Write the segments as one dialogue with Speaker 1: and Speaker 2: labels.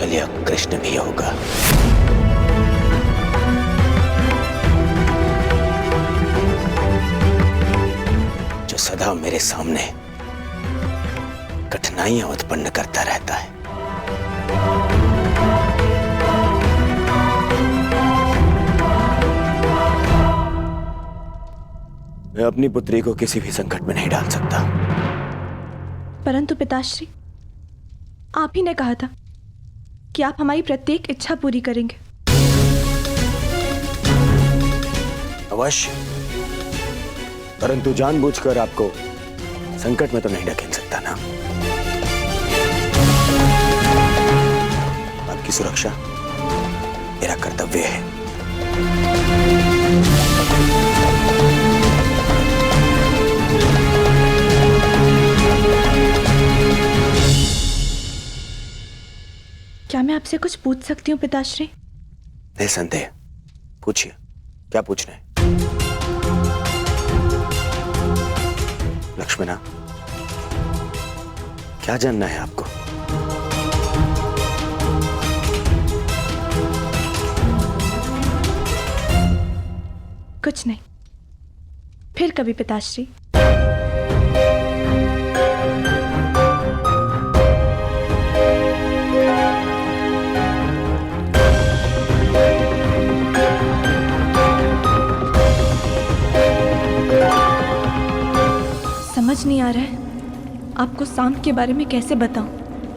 Speaker 1: कौशल या कृष्ण भी होगा। जो सदा मेरे सामने कठिनाइयां उत्पन्न करता रहता है। मैं अपनी पुत्री को किसी भी संकट में नहीं डाल सकता।
Speaker 2: परंतु पिताश्री, आप ही ने कहा था कि आप हमारी प्रत्येक इच्छा पूरी करेंगे।
Speaker 1: अवश्य, परंतु जानबूझकर आपको संकट में तो नहीं ढकेल सकता ना। आपकी सुरक्षा मेरा कर्तव्य है।
Speaker 2: क्या मैं आपसे कुछ पूछ सकती हूँ पिताश्री?
Speaker 1: निसंदेह, पूछिए, क्या पूछना है? लक्ष्मणा, क्या जानना है आपको?
Speaker 2: कुछ नहीं, फिर कभी पिताश्री। समझ नहीं आ रहा है आपको सांप के बारे में कैसे बताऊं,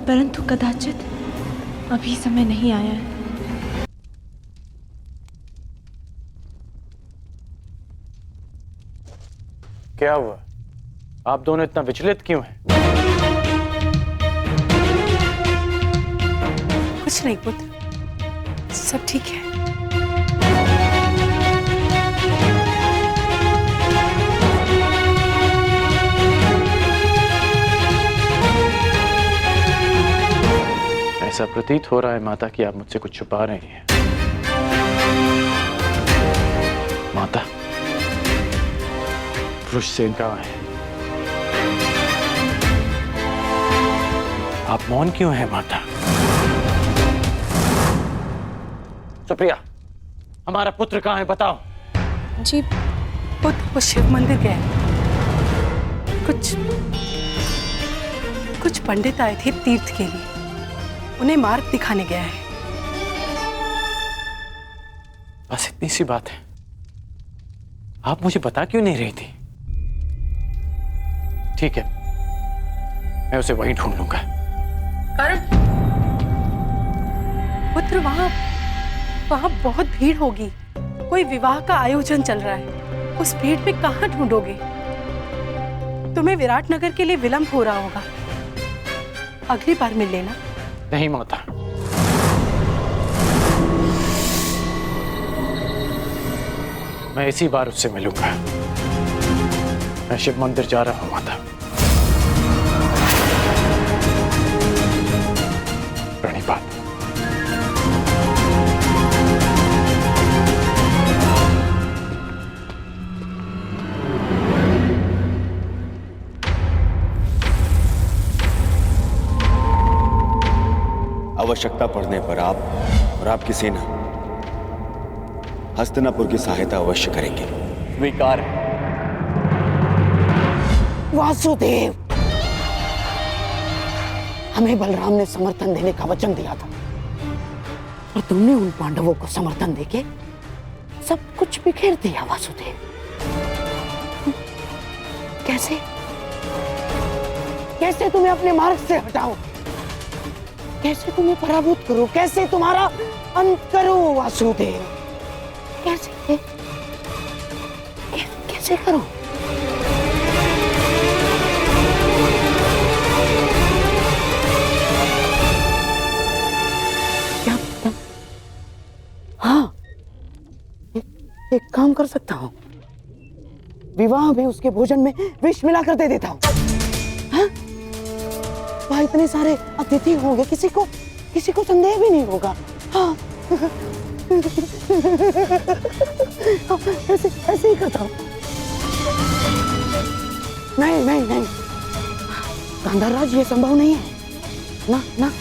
Speaker 2: परंतु कदाचित अभी समय नहीं आया है।
Speaker 3: क्या हुआ? आप दोनों इतना विचलित क्यों हैं?
Speaker 4: कुछ नहीं पुत्र, सब ठीक है।
Speaker 3: ऐसा प्रतीत हो रहा है माता कि आप मुझसे कुछ छुपा रही हैं। माता, वृषसेन कहाँ है? आप मौन क्यों हैं माता? सुप्रिया, हमारा पुत्र कहाँ है, बताओ।
Speaker 4: जी पुत्र वो शिव मंदिर गए। कुछ पंडित आए थे तीर्थ के लिए, उन्हें मार्ग दिखाने गया है।
Speaker 3: बस इतनी सी बात है। आप मुझे बता क्यों नहीं रही थी? ठीक है, मैं उसे वहीं ढूंढ लूंगा।
Speaker 4: करण, पुत्र वहां बहुत भीड़ होगी। कोई विवाह का आयोजन चल रहा है। उस भीड़ में कहां ढूंढोगे? तुम्हें विराटनगर के लिए विलंब हो रहा होगा। अगली बार मिल लेना।
Speaker 3: नहीं माता, मैं इसी बार उससे मिलूंगा। मैं शिव मंदिर जा रहा हूं माता। प्रणिपात।
Speaker 1: आवश्यकता पड़ने पर आप और आपकी सेना हस्तिनापुर की सहायता अवश्य करेंगे।
Speaker 5: स्वीकार है। वासुदेव, हमें बलराम ने समर्थन देने का वचन दिया था, और तुमने उन पांडवों को समर्थन देके सब कुछ बिखेर दिया। वासुदेव, कैसे कैसे तुम्हें अपने मार्ग से हटाओ, कैसे तुम्हें पराभूत करो, कैसे तुम्हारा अंत करो। वासुदेव, कैसे कैसे करो? क्या पता? हाँ, एक काम कर सकता हूँ। विवाह में उसके भोजन में विष मिलाकर दे देता हूँ। हाँ? वहाँ इतने सारे अतिथि होंगे, किसी को संदेह भी नहीं होगा। हाँ। ऐसे ही करता हूँ। नहीं, गांधार राज, ये संभव नहीं है। ना,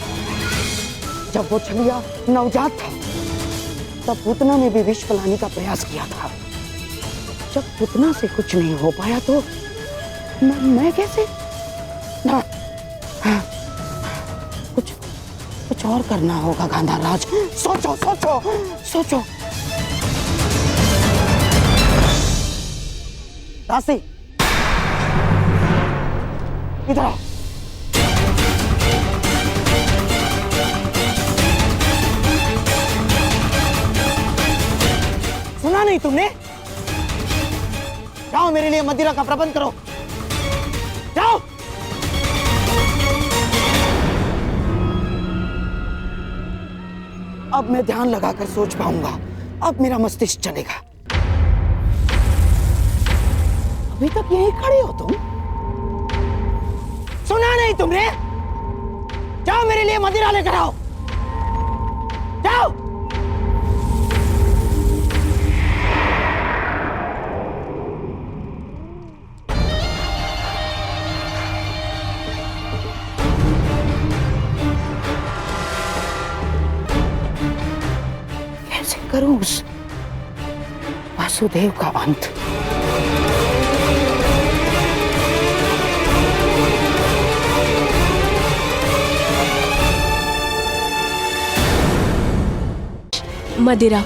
Speaker 5: जब वो छलिया नवजात था तब पूतना ने भी विष फैलाने का प्रयास किया था। जब पूतना से कुछ नहीं हो पाया तो मैं कैसे? ना, कुछ और करना होगा गांधाराज। सोचो सोचो सोचो। दासी, इधर आओ। सुना नहीं तुमने? जाओ मेरे लिए मदिरा का प्रबंध करो, जाओ। अब मैं ध्यान लगाकर सोच पाऊंगा, अब मेरा मस्तिष्क चलेगा। अभी तक यहीं खड़े हो तुम? सुना नहीं तुमने? जाओ मेरे लिए मदिरा लेकर आओ, जाओ। कैसे करूं उस वासुदेव का अंत?
Speaker 6: मदिरा।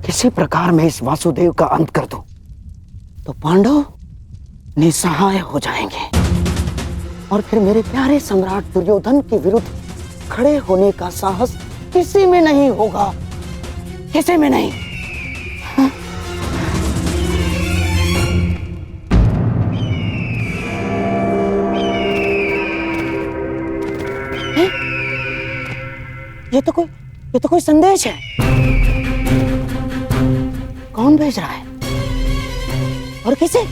Speaker 5: किसी प्रकार मैं इस वासुदेव का अंत कर दूं तो पांडव निसहाय हो जाएंगे और फिर मेरे प्यारे सम्राट दुर्योधन के विरुद्ध खड़े होने का साहस किसी में नहीं होगा, किसी में नहीं। हाँ? ये तो कोई संदेश है। कौन भेज रहा है और किसे?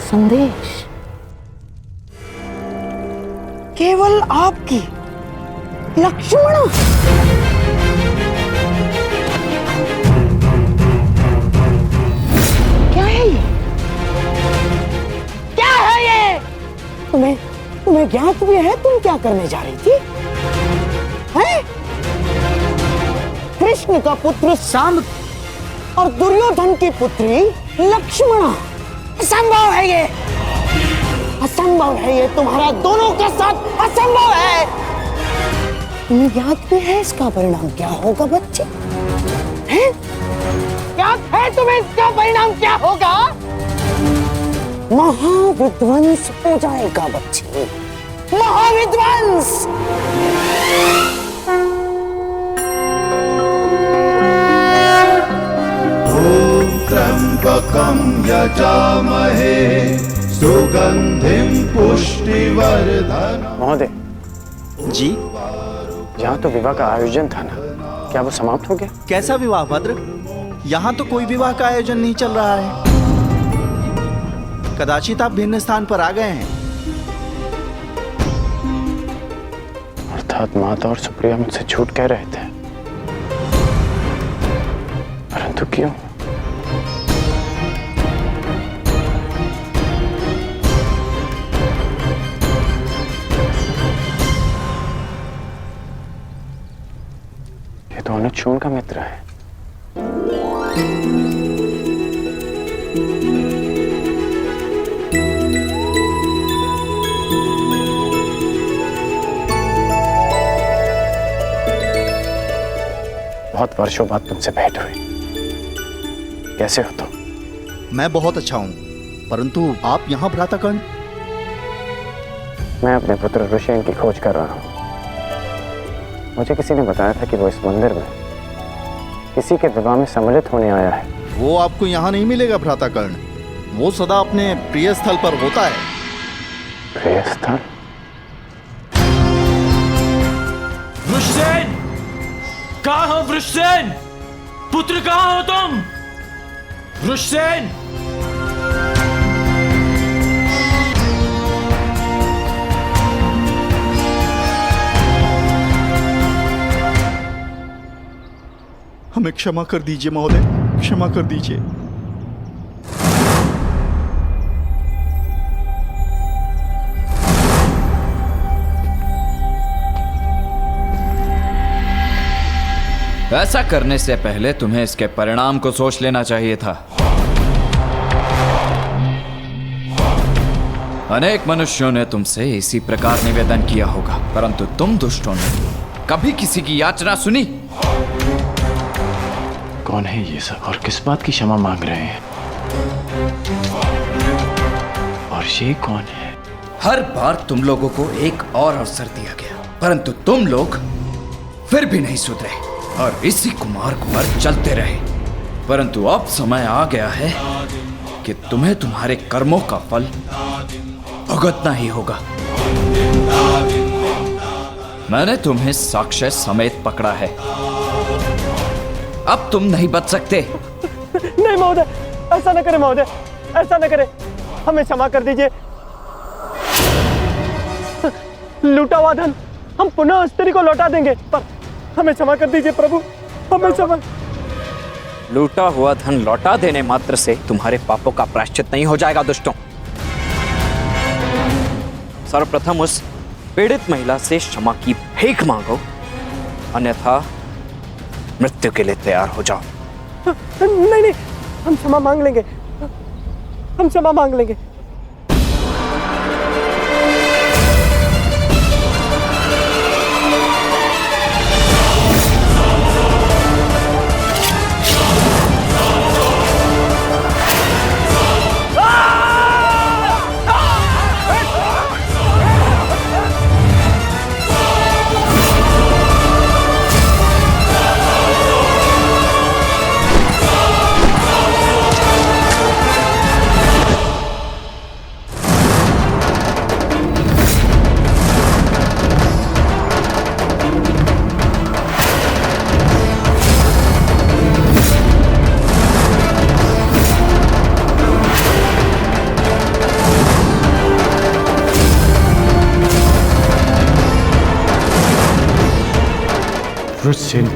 Speaker 5: संदेश केवल आपकी लक्ष्मण। क्या है ये? क्या है ये? तुम्हें ज्ञात भी है तुम क्या करने जा रही थी? हैं? कृष्ण का पुत्र सांब और दुर्योधन की पुत्री लक्ष्मणा। असंभव है ये, असंभव है ये, तुम्हारा दोनों के साथ असंभव है। तुम्हें याद भी है इसका परिणाम क्या होगा बच्चे? हैं? याद है तुम्हें इसका परिणाम क्या होगा? महाविध्वंस हो जाएगा बच्चे, महाविध्वंस।
Speaker 7: त्र्यंबकं यजामहे सुगंधिं पुष्टिवर्धनम्।
Speaker 3: महोदय
Speaker 8: जी,
Speaker 3: यहाँ तो विवाह का आयोजन था ना, क्या वो समाप्त हो गया?
Speaker 8: कैसा विवाह भद्र? यहाँ तो कोई विवाह का आयोजन नहीं चल रहा है। कदाचित आप भिन्न स्थान पर आ गए हैं।
Speaker 3: अर्थात माता और सुप्रिया मुझसे झूठ कह रहे थे, परंतु क्यों? शून का मित्र है। बहुत वर्षों बाद तुमसे भेंट हुई। कैसे हो तुम?
Speaker 8: मैं बहुत अच्छा हूँ, परंतु आप यहाँ भ्राताकर्ण?
Speaker 3: मैं अपने पुत्र ऋषेन की खोज कर रहा हूँ। मुझे किसी ने बताया था कि वो इस मंदिर में किसी के विवाह में सम्मिलित होने आया है।
Speaker 8: वो आपको यहाँ नहीं मिलेगा भ्राताकर्ण। वो सदा अपने प्रिय स्थल पर होता है।
Speaker 3: प्रिय स्थल?
Speaker 9: वृषसेन! कहाँ हो वृषसेन? पुत्र कहाँ हो तुम? वृषसेन!
Speaker 8: हमें क्षमा कर दीजिए महोदय, क्षमा कर दीजिए।
Speaker 10: ऐसा करने से पहले तुम्हें इसके परिणाम को सोच लेना चाहिए था। अनेक मनुष्यों ने तुमसे इसी प्रकार निवेदन किया होगा, परंतु तुम दुष्टों ने कभी किसी की याचना सुनी?
Speaker 3: कौन है ये सब और किस बात की क्षमा मांग रहे हैं? और ये कौन है?
Speaker 10: हर बार तुम लोगों को एक और अवसर दिया गया, परंतु तुम लोग फिर भी नहीं सुधरे और इसी कुमार्ग पर चलते रहे। परंतु अब समय आ गया है कि तुम्हें तुम्हारे कर्मों का फल भुगतना ही होगा। मैंने तुम्हें साक्ष्य समेत पकड़ा है। अब तुम नहीं बच सकते।
Speaker 11: नहीं महोदय, ऐसा न करें महोदय, ऐसा न करें, हमें क्षमा कर दीजिए। लूटा हुआ धन हम पुनः स्त्री को लौटा देंगे, पर हमें क्षमा कर दीजिए प्रभु, हमें क्षमा।
Speaker 12: लूटा हुआ धन लौटा देने मात्र से तुम्हारे पापों का प्रायश्चित नहीं हो जाएगा दुष्टों। सर्वप्रथम उस पीड़ित महिला से क्षमा की भीख मांगो, अन्यथा मृत्यु के लिए तैयार हो जाओ।
Speaker 11: नहीं नहीं, हम क्षमा मांग लेंगे, हम क्षमा मांग लेंगे।
Speaker 3: वृषसेन,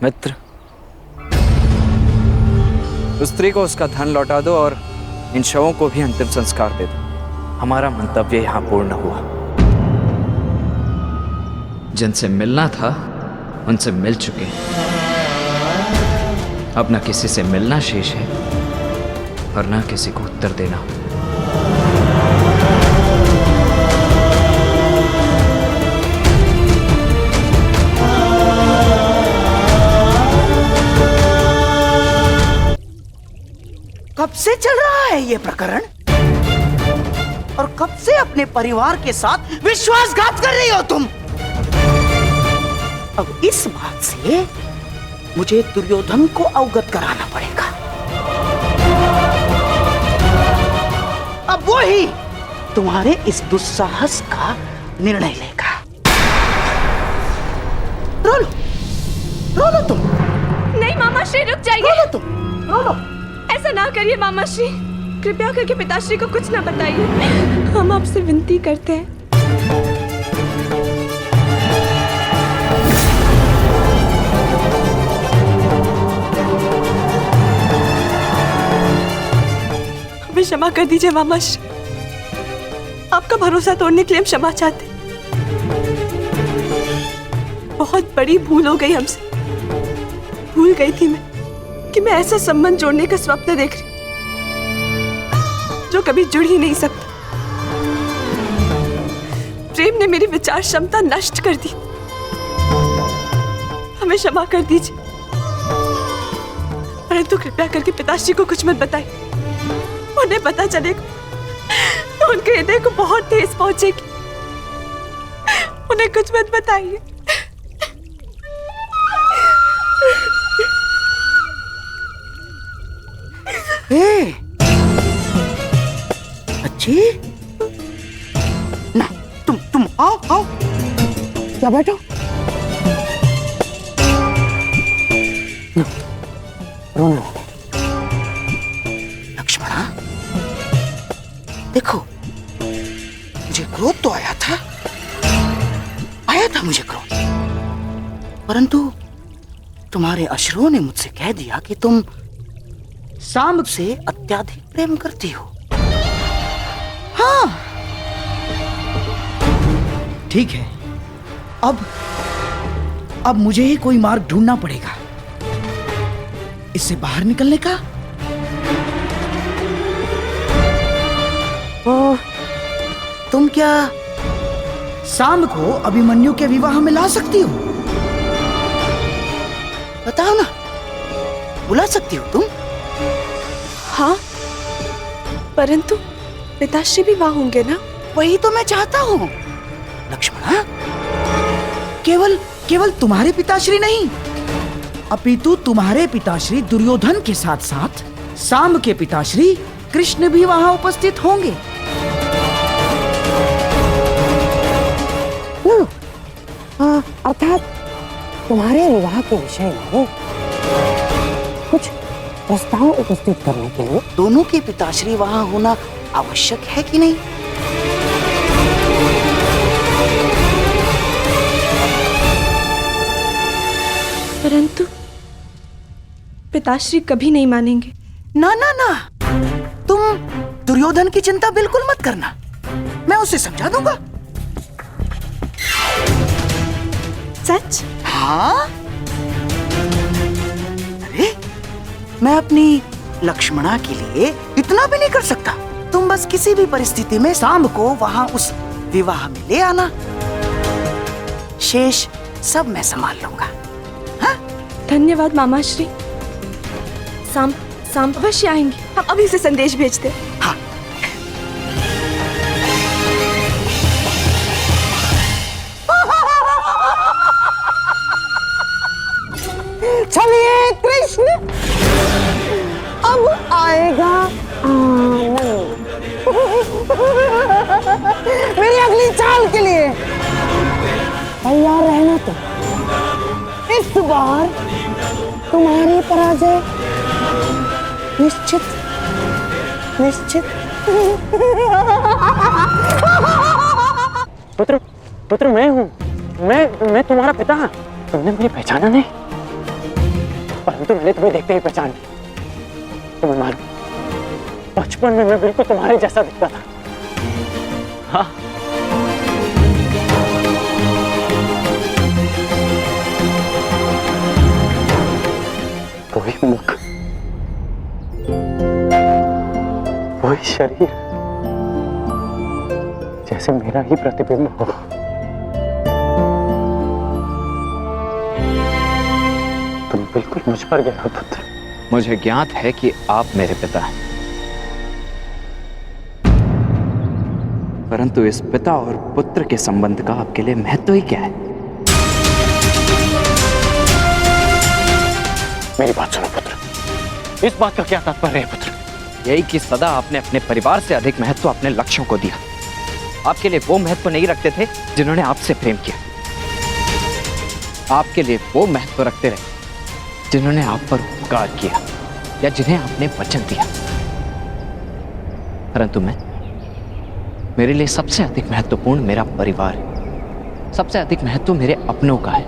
Speaker 12: मित्र, उस स्त्री को उसका धन लौटा दो और इन शवों को भी अंतिम संस्कार दे दो। हमारा मंतव्य यहाँ पूर्ण हुआ।
Speaker 10: जिनसे मिलना था उनसे मिल चुके, अब न किसी से मिलना शेष है और न किसी को उत्तर देना।
Speaker 5: कब से चल रहा है ये प्रकरण? और कब से अपने परिवार के साथ विश्वासघात कर रही हो तुम? अब इस बात से मुझे दुर्योधन को अवगत कराना पड़ेगा। अब वो ही तुम्हारे इस दुस्साहस का निर्णय लेगा। रो लो तुम।
Speaker 2: नहीं मामा श्री, रुक जाइए।
Speaker 5: रो लो तुम, रो लो।
Speaker 2: ऐसा ना करिए मामा श्री, कृपया करके पिताश्री को कुछ ना बताइए, हम आपसे विनती करते हैं। हमें क्षमा कर दीजिए मामा श्री, आपका भरोसा तोड़ने के लिए हम क्षमा चाहते हैं। बहुत बड़ी भूल हो गई हमसे। भूल गई थी मैं कि मैं ऐसा संबंध जोड़ने का स्वप्न देख रही जो कभी जुड़ ही नहीं सकता। प्रेम ने मेरी विचार क्षमता नष्ट कर दी। हमें क्षमा कर दीजिए, परंतु कृपया करके पिताश्री को कुछ मत बताइए। उन्हें पता चलेगा तो उनके हृदय को बहुत ठेस पहुंचेगी। उन्हें कुछ मत बताइए।
Speaker 5: अच्छी ना, तुम आओ। क्या बैठो। रोने लगे। लक्ष्मणा, देखो, मुझे क्रोध तो आया था मुझे क्रोध, परंतु तुम्हारे अश्रुओं ने मुझसे कह दिया कि तुम सांब से अत्याधिक प्रेम करती हो। हाँ,
Speaker 10: ठीक है। अब मुझे ही कोई मार्ग ढूंढना पड़ेगा इससे बाहर निकलने का।
Speaker 5: तुम क्या
Speaker 10: सांब को अभिमन्यु के विवाह में ला सकती हो?
Speaker 5: बताओ ना, बुला सकती हो तुम?
Speaker 2: हाँ, परंतु पिताश्री भी वहां होंगे ना?
Speaker 5: वही तो मैं चाहता हूँ लक्ष्मणा।
Speaker 10: केवल तुम्हारे पिताश्री नहीं, अपितु तुम्हारे पिताश्री दुर्योधन के साथ साथ सांब के पिताश्री कृष्ण भी वहां उपस्थित होंगे।
Speaker 5: अर्थात तुम्हारे विवाह के विषय में कुछ प्रस्ताव उपस्थित करने के लिए दोनों के पिताश्री वहां होना आवश्यक है कि नहीं?
Speaker 2: परंतु पिताश्री कभी नहीं मानेंगे।
Speaker 5: ना ना ना, तुम दुर्योधन की चिंता बिल्कुल मत करना, मैं उसे समझा दूंगा।
Speaker 2: सच?
Speaker 5: हाँ, अरे मैं अपनी लक्ष्मणा के लिए इतना भी नहीं कर सकता। तुम बस किसी भी परिस्थिति में सांब को वहां उस विवाह में ले आना, शेष सब मैं संभाल लूंगा। हाँ?
Speaker 2: धन्यवाद मामाश्री। सांब अवश्य आएंगे, हम अभी से संदेश भेजते हैं।
Speaker 5: हाँ। चलिए कृष्ण, अब आएगा आनंद। मेरी अगली चाल के लिए तैयार रहना। तो इस बार तुम्हारी पराजय निश्चित निश्चित।
Speaker 3: पुत्र मैं हूँ, मैं तुम्हारा पिता। तुमने मुझे पहचाना नहीं, परंतु मैंने तुम्हें देखते ही पहचान लिया। तुम्हें मालूम, बचपन में मैं बिल्कुल तुम्हारे जैसा दिखता था। हाँ, वही मुख, वही शरीर, जैसे मेरा ही प्रतिबिंब हो। तुम बिल्कुल मुझ पर गए हो पुत्र।
Speaker 12: मुझे ज्ञात है कि आप मेरे पिता हैं, परंतु इस पिता और पुत्र के संबंध का आपके लिए महत्व ही क्या है?
Speaker 3: मेरी बात सुनो पुत्र, इस बात का क्या तात्पर्य है पुत्र?
Speaker 12: यही कि सदा आपने अपने परिवार से अधिक महत्व अपने लक्ष्यों को दिया। आपके लिए वो महत्व नहीं रखते थे जिन्होंने आपसे प्रेम किया। आपके लिए वो महत्व रखते रहे जिन्होंने आप पर उपकार किया या जिन्हें आपने वचन दिया। परंतु मेरे लिए सबसे अधिक महत्वपूर्ण मेरा परिवार है। सबसे अधिक महत्व मेरे अपनों का है।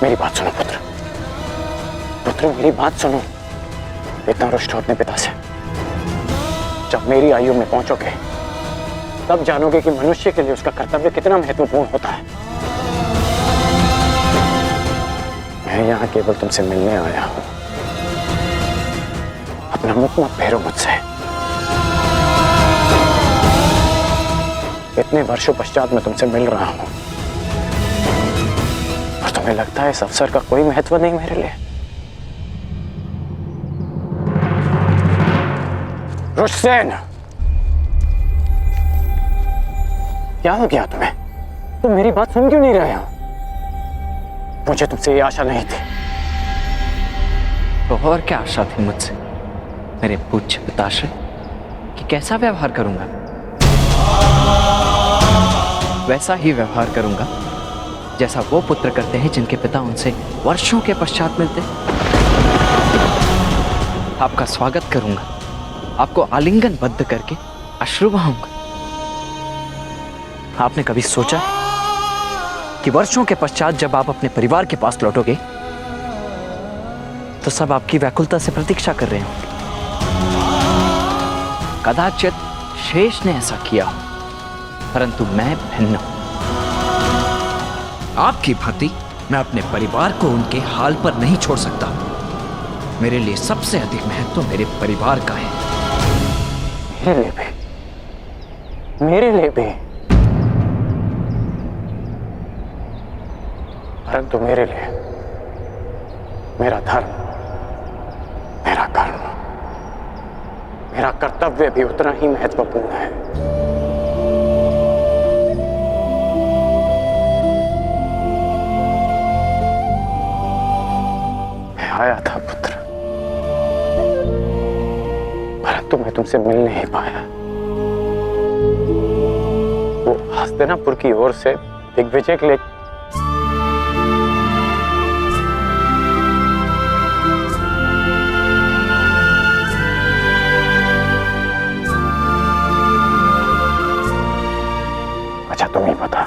Speaker 3: मेरी बात सुनो पुत्र। पुत्र मेरी बात सुनो। इतना रुष्ट हो अपने पिता से। जब मेरी आयु में पहुंचोगे तब जानोगे कि मनुष्य के लिए उसका कर्तव्य कितना महत्वपूर्ण होता है। मैं यहाँ केवल तुमसे मिलने आया हूं। अपना मुख मत फेरो मुझसे। इतने वर्षों पश्चात मैं तुमसे मिल रहा हूं और तुम्हें लगता है इस अवसर का कोई महत्व नहीं मेरे लिए। रुस्तम, क्या हो गया तुम्हें? तुम मेरी बात सुन क्यों नहीं रहे हो? मुझे तुमसे ये आशा नहीं थी।
Speaker 12: तो और क्या आशा थी मुझसे मेरे पूज्य पिताश्री कि कैसा व्यवहार करूंगा? वैसा ही व्यवहार करूंगा जैसा वो पुत्र करते हैं जिनके पिता उनसे वर्षों के पश्चात मिलते। आपका स्वागत करूंगा, आपको आलिंगनबद्ध करके अश्रु बहाऊंगा। आपने कभी सोचा कि वर्षों के पश्चात जब आप अपने परिवार के पास लौटोगे तो सब आपकी व्याकुलता से प्रतीक्षा कर रहे होंगे? कदाचित शेष ने ऐसा किया, परंतु मैं भिन्न हूं।
Speaker 10: आपकी भांति मैं अपने परिवार को उनके हाल पर नहीं छोड़ सकता। मेरे लिए सबसे अधिक महत्व मेरे परिवार का है।
Speaker 3: मेरे लिए भी। परंतु मेरे लिए मेरा धर्म, मेरा कर्म, मेरा कर्तव्य भी उतना ही महत्वपूर्ण है। मैं आया था पुत्र, परंतु मैं तुमसे मिल नहीं पाया। वो हस्तिनापुर की ओर से दिग्विजय के लिए तुम ही बता।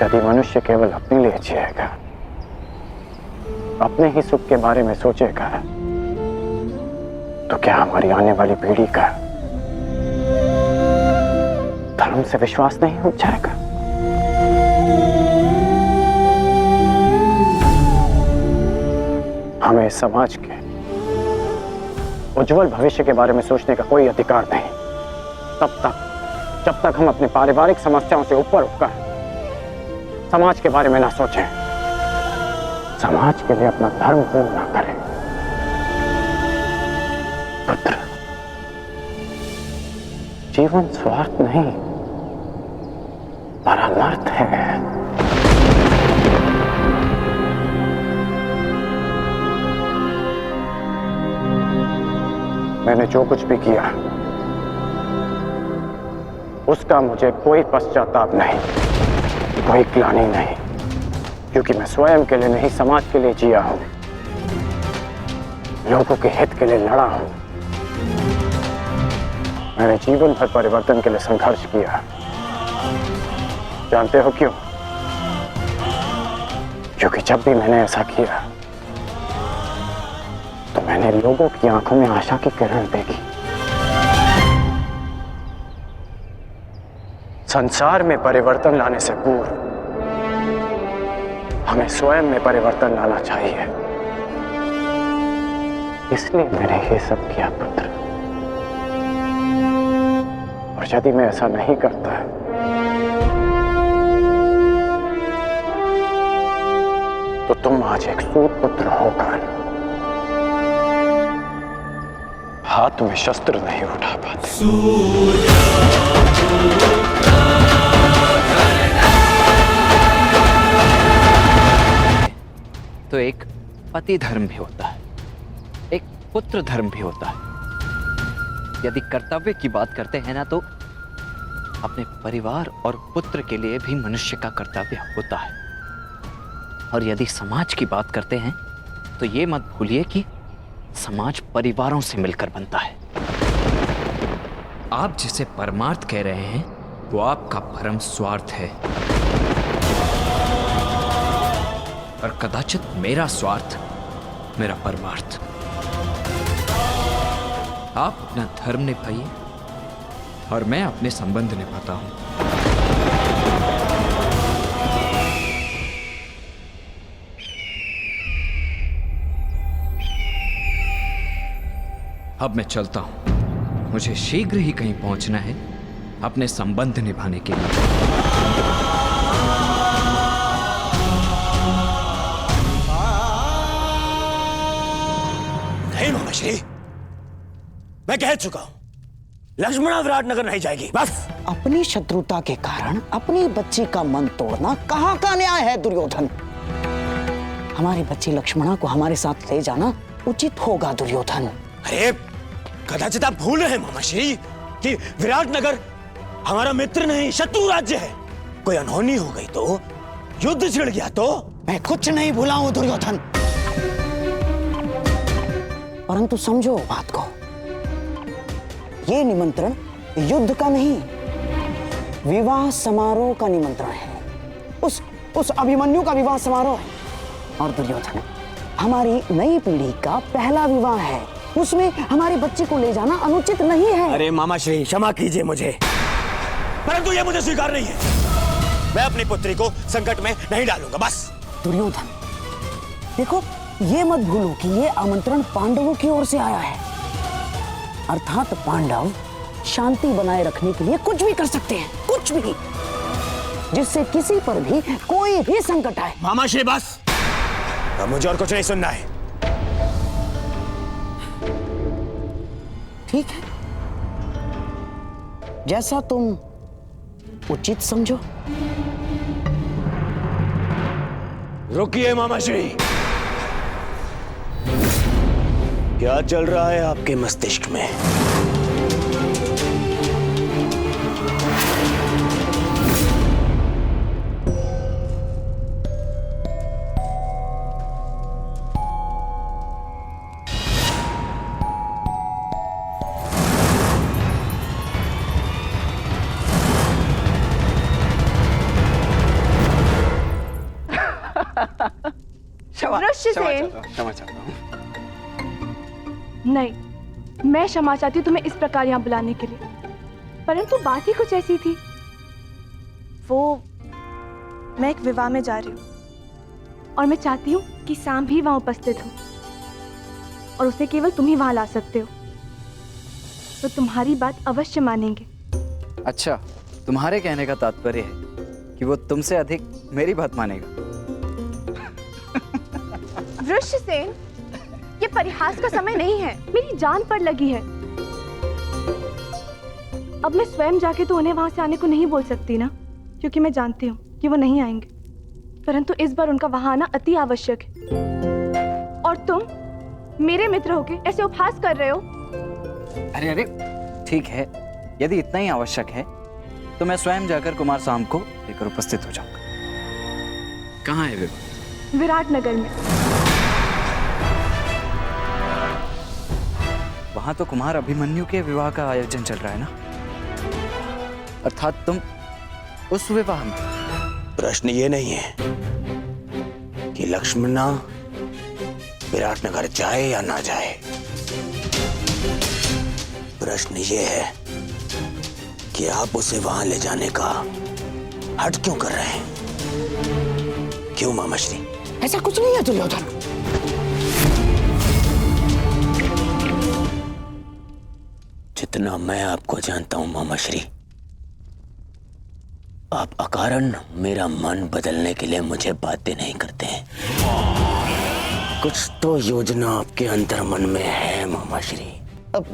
Speaker 3: यदि मनुष्य केवल अपने लिए जिएगा, अपने ही सुख के बारे में सोचेगा, तो क्या हमारी आने वाली पीढ़ी का धर्म से विश्वास नहीं उठ जाएगा? हमें इस समाज के उज्जवल भविष्य के बारे में सोचने का कोई अधिकार नहीं जब तक हम अपने पारिवारिक समस्याओं से ऊपर उठकर समाज के बारे में ना सोचें, समाज के लिए अपना धर्म पूर्ण ना करें। पुत्र, जीवन स्वार्थ नहीं, परमार्थ है। मैंने जो कुछ भी किया उसका मुझे कोई पश्चाताप नहीं, कोई ग्लानि नहीं, क्योंकि मैं स्वयं के लिए नहीं समाज के लिए जिया हूं, लोगों के हित के लिए लड़ा हूं। मैंने जीवन भर परिवर्तन के लिए संघर्ष किया। जानते हो क्यों? क्योंकि जब भी मैंने ऐसा किया तो मैंने लोगों की आंखों में आशा की किरण देखी। संसार में परिवर्तन लाने से पूर्व हमें स्वयं में परिवर्तन लाना चाहिए। इसलिए मैंने ये सब किया पुत्र। और यदि मैं ऐसा नहीं करता तो तुम आज एक सूत पुत्र होकर हाथ में शस्त्र नहीं उठा पाते।
Speaker 12: तो एक पति धर्म भी होता है, एक पुत्र धर्म भी होता है। यदि कर्तव्य की बात करते हैं ना, तो अपने परिवार और पुत्र के लिए भी मनुष्य का कर्तव्य होता है। और यदि समाज की बात करते हैं तो ये मत भूलिए कि समाज परिवारों से मिलकर बनता है। आप जिसे परमार्थ कह रहे हैं वो आपका परम स्वार्थ है, और कदाचित मेरा स्वार्थ मेरा परमार्थ। आप अपना धर्म निभाइए और मैं अपने संबंध निभाता हूं। अब मैं चलता हूं, मुझे शीघ्र ही कहीं पहुंचना है अपने संबंध निभाने के लिए।
Speaker 1: नहीं मामाश्री, मैं कह चुका हूं, लक्ष्मणा विराटनगर नहीं जाएगी, बस।
Speaker 5: अपनी शत्रुता के कारण अपनी बच्ची का मन तोड़ना कहाँ का न्याय है दुर्योधन? हमारी बच्ची लक्ष्मणा को हमारे साथ ले जाना उचित होगा दुर्योधन।
Speaker 1: अरे कदाचित आप भूल रहे हैं मामाश्री कि विराटनगर हमारा मित्र नहीं शत्रु राज्य है। कोई अनहोनी हो गई तो, युद्ध छिड़ गया तो।
Speaker 5: मैं कुछ नहीं भूला हूं दुर्योधन, परंतु समझो बात को, ये निमंत्रण युद्ध का नहीं, विवाह समारोह का निमंत्रण है। उस अभिमन्यु का विवाह समारोह है। और दुर्योधन, हमारी नई पीढ़ी का पहला विवाह है, उसमें हमारी बच्ची को ले जाना अनुचित नहीं है।
Speaker 1: अरे मामाश्री, क्षमा कीजिए मुझे, परंतु यह मुझे स्वीकार नहीं है। मैं अपनी पुत्री को संकट में नहीं डालूंगा, बस।
Speaker 5: दुर्योधन, देखो, ये मत भूलो कि ये आमंत्रण पांडवों की ओर से आया है, अर्थात पांडव शांति बनाए रखने के लिए कुछ भी कर सकते हैं, कुछ भी, जिससे किसी पर भी कोई भी संकट आए।
Speaker 1: मामाश्री बस, अब मुझे और कुछ नहीं सुनना है।
Speaker 5: ठीक है, जैसा तुम उचित समझो।
Speaker 1: रुकिए मामाश्री, क्या चल रहा है आपके मस्तिष्क में?
Speaker 12: क्षमा चाहता हूं।
Speaker 2: नहीं, मैं क्षमा चाहती हूँ तुम्हें इस प्रकार यहाँ बुलाने के लिए, परंतु बात ही कुछ ऐसी थी। वो, मैं एक विवाह में जा रही हूँ और मैं चाहती हूँ कि शाम भी वहाँ उपस्थित हो, और उसे केवल तुम ही वहाँ ला सकते हो, तो तुम्हारी बात अवश्य मानेंगे।
Speaker 12: अच्छा, तुम्हारे कहने का तात्पर्य है कि वो तुमसे अधिक मेरी बात मानेगा।
Speaker 2: वृषसेन, ये परिहास का समय नहीं है, मेरी जान पर लगी है। अब मैं स्वयं जाके तो उन्हें वहां से आने को नहीं बोल सकती ना, क्योंकि मैं जानती हूँ कि वो नहीं आएंगे, परंतु इस बार उनका वहां आना अति आवश्यक है। और तुम मेरे मित्र होके ऐसे उपहास कर रहे हो।
Speaker 12: अरे अरे, ठीक है, यदि इतना ही आवश्यक है तो मैं स्वयं जाकर कुमार साम को लेकर उपस्थित हो जाऊंगा। कहाँ है विवाह?
Speaker 2: विराटनगर में।
Speaker 12: वहां तो कुमार अभिमन्यु के विवाह का आयोजन चल रहा है ना, अर्थात तुम उस विवाह में।
Speaker 1: प्रश्न ये नहीं है कि लक्ष्मणा विराटनगर जाए या ना जाए, प्रश्न ये है कि आप उसे वहां ले जाने का हट क्यों कर रहे हैं? क्यों मामाश्री?
Speaker 5: ऐसा कुछ नहीं है दुर्योधन।
Speaker 1: जितना मैं आपको जानता हूं मामाश्री, आप अकारण मेरा मन बदलने के लिए मुझे बातें नहीं करते हैं। कुछ तो योजना आपके अंदर मन में है मामाश्री।
Speaker 5: अब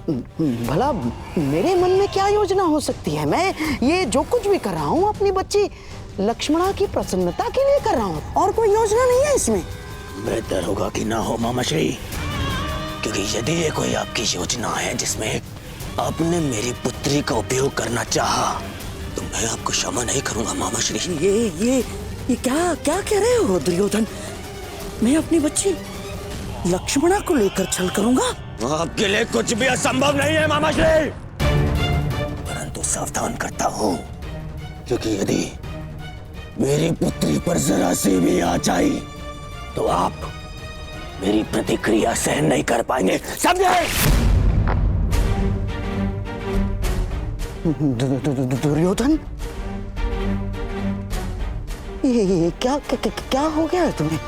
Speaker 5: भला मेरे मन में क्या योजना हो सकती है? मैं ये जो कुछ भी कर रहा हूँ अपनी बच्ची लक्ष्मणा की प्रसन्नता के लिए कर रहा हूँ, और कोई योजना नहीं है इसमें।
Speaker 1: बेहतर होगा कि ना हो मामाश्री, क्योंकि यदि ये कोई आपकी योजना है जिसमें आपने मेरी पुत्री का उपयोग करना चाहा, तो मैं आपको क्षमा नहीं करूंगा मामाश्री।
Speaker 5: ये क्या क्या कह रहे हो दुर्योधन? मैं अपनी बच्ची लक्ष्मणा को लेकर छल करूंगा?
Speaker 1: आपके लिए कुछ भी असंभव नहीं है मामाश्री, परंतु सावधान करता हूँ, क्योंकि यदि मेरी पुत्री पर जरा सी भी आँच आई तो आप मेरी प्रतिक्रिया सहन नहीं कर पाएंगे, समझे?
Speaker 5: दुर्योधन, ये क्या हो गया है तुम्हें?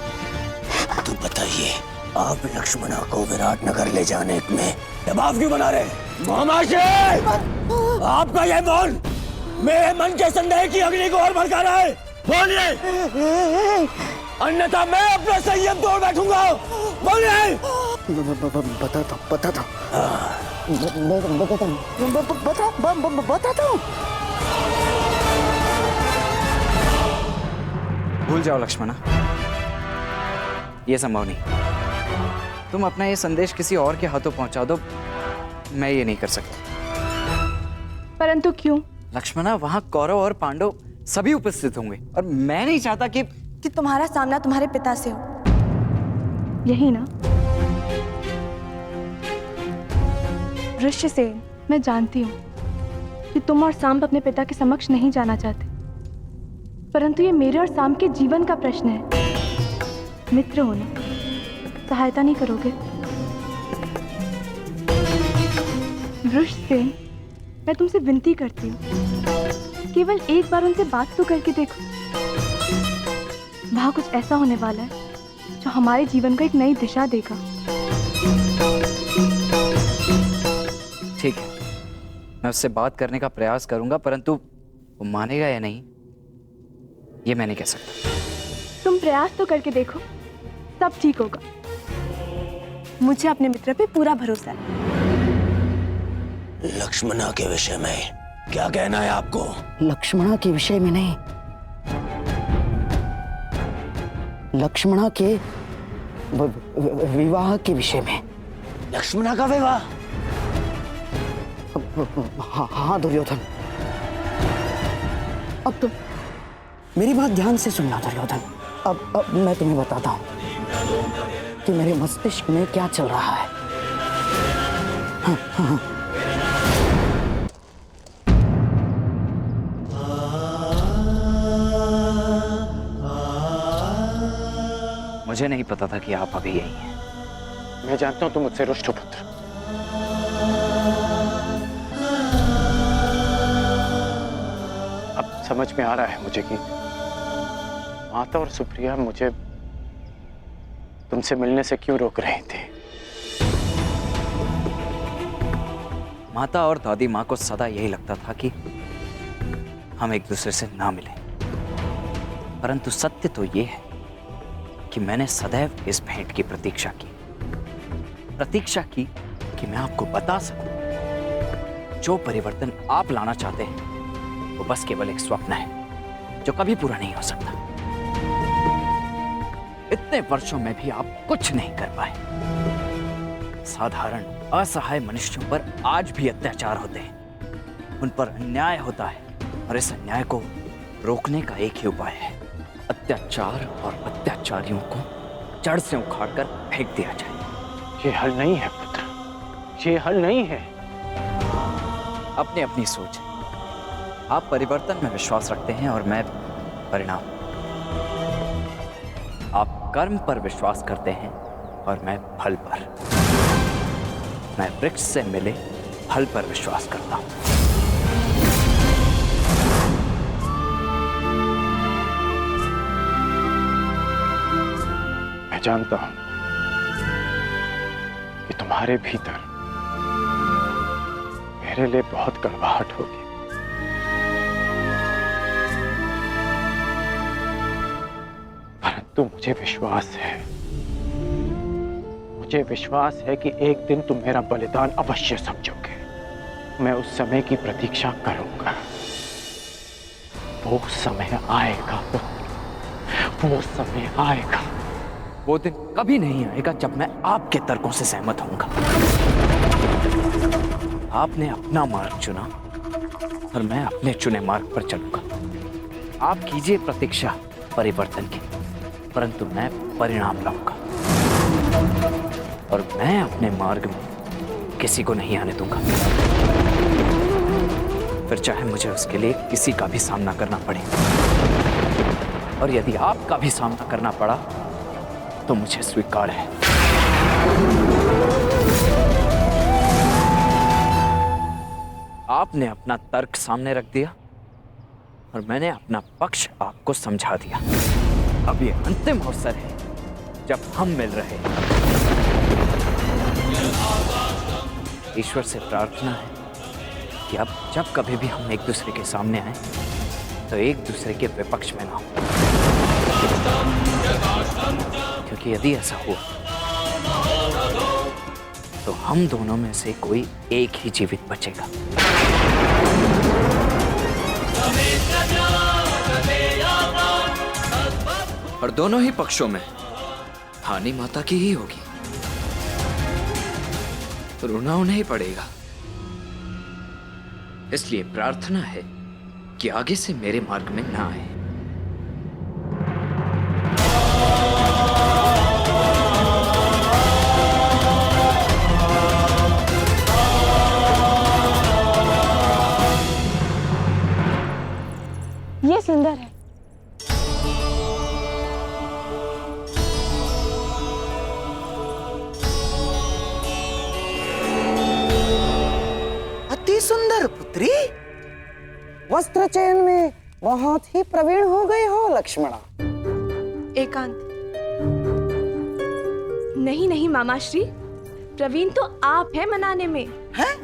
Speaker 1: तो बताइए, आप लक्ष्मणा को विराटनगर ले जाने में दबाव क्यों बना रहे? मामाश्री, आपका यह मौन मेरे मन के संदेह की अग्नि को और भड़का रहा है। बोलिए, अन्यथा मैं अपना संयम तोड़ बैठूंगा। बोलिए।
Speaker 5: बताता हूँ।
Speaker 12: भूल जाओ लक्ष्मणा, ये संभव नहीं। तुम अपना ये संदेश किसी और के हाथों पहुंचा दो, मैं ये नहीं कर सकता।
Speaker 2: परंतु क्यों?
Speaker 12: लक्ष्मणा, वहां कौरव और पांडव सभी उपस्थित होंगे और मैं नहीं चाहता कि
Speaker 2: तुम्हारा सामना तुम्हारे पिता से हो, यही ना? वृषसेन, मैं जानती हूँ कि तुम और सांब अपने पिता के समक्ष नहीं जाना चाहते, परंतु ये मेरे और सांब के जीवन का प्रश्न है। मित्र हो ना, सहायता नहीं करोगे? वृषसेन, मैं तुमसे विनती करती हूँ, केवल एक बार उनसे बात तो करके देखो। वहाँ कुछ ऐसा होने वाला है जो हमारे जीवन को एक नई दिशा देगा।
Speaker 12: ठीक है, मैं उससे बात करने का प्रयास करूंगा, परंतु वो मानेगा या नहीं ये मैं नहीं कह सकता।
Speaker 2: तुम प्रयास तो करके देखो, सब ठीक होगा। मुझे अपने मित्र पे पूरा भरोसा है।
Speaker 1: लक्ष्मणा के विषय में क्या कहना है आपको?
Speaker 5: लक्ष्मणा के विषय में नहीं, लक्ष्मणा के विवाह के विषय में।
Speaker 1: लक्ष्मणा का विवाह?
Speaker 5: हाँ दुर्योधन, अब तुम मेरी बात ध्यान से सुनना दुर्योधन। अब मैं तुम्हें बताता हूँ कि मेरे मस्तिष्क में क्या चल रहा है। हाँ।
Speaker 12: मुझे नहीं पता था कि आप अभी यही हैं।
Speaker 3: मैं जानता हूं तुम मुझसे रुष्ट हो पुत्र। अब समझ में आ रहा है मुझे कि माता और सुप्रिया मुझे तुमसे मिलने से क्यों रोक रही थी।
Speaker 12: माता और दादी माँ को सदा यही लगता था कि हम एक दूसरे से ना मिलें, परंतु सत्य तो ये है कि मैंने सदैव इस भेंट की प्रतीक्षा की कि मैं आपको बता सकूं जो परिवर्तन आप लाना चाहते हैं वो बस केवल एक स्वप्न है जो कभी पूरा नहीं हो सकता। इतने वर्षों में भी आप कुछ नहीं कर पाए। साधारण असहाय मनुष्यों पर आज भी अत्याचार होते हैं, उन पर अन्याय होता है और इस अन्याय को रोकने का एक ही उपाय है, अत्याचार और अत्याचारियों को जड़ से उखाड़कर फेंक दिया जाए।
Speaker 3: ये हल नहीं है पुत्र, ये हल नहीं है।
Speaker 12: अपनी अपनी सोच है। आप परिवर्तन में विश्वास रखते हैं और मैं परिणाम। आप कर्म पर विश्वास करते हैं और मैं फल पर। मैं वृक्ष से मिले फल पर विश्वास करता हूं।
Speaker 3: मैं जानता हूं कि तुम्हारे भीतर मेरे लिए बहुत कड़वाहट होगी, परंतु मुझे विश्वास है कि एक दिन तुम मेरा बलिदान अवश्य समझोगे। मैं उस समय की प्रतीक्षा करूंगा। वो समय आएगा, वो समय आएगा
Speaker 12: वो दिन कभी नहीं आएगा जब मैं आपके तर्कों से सहमत होऊंगा। आपने अपना मार्ग चुना और मैं अपने चुने मार्ग पर चलूंगा। आप कीजिए प्रतीक्षा परिवर्तन की, परंतु मैं परिणाम लाऊंगा और मैं अपने मार्ग में किसी को नहीं आने दूंगा, फिर चाहे मुझे उसके लिए किसी का भी सामना करना पड़े। और यदि आपका भी सामना करना पड़ा तो मुझे स्वीकार है। आपने अपना तर्क सामने रख दिया और मैंने अपना पक्ष आपको समझा दिया। अब ये अंतिम अवसर है जब हम मिल रहे हैं। ईश्वर से प्रार्थना है कि अब जब कभी भी हम एक दूसरे के सामने आए तो एक दूसरे के विपक्ष में ना हो, क्योंकि यदि ऐसा हुआ तो हम दोनों में से कोई एक ही जीवित बचेगा।
Speaker 10: और दोनों ही पक्षों में हानि माता की ही होगी, रोना उन्हें ही पड़ेगा। इसलिए प्रार्थना है कि आगे से मेरे मार्ग में ना आए।
Speaker 2: ये सुंदर है।
Speaker 5: अति सुंदर पुत्री, वस्त्र चयन में बहुत ही प्रवीण हो गए हो लक्ष्मणा।
Speaker 2: एकांत। नहीं नहीं मामा श्री, प्रवीण तो आप हैं मनाने में।
Speaker 5: हैं?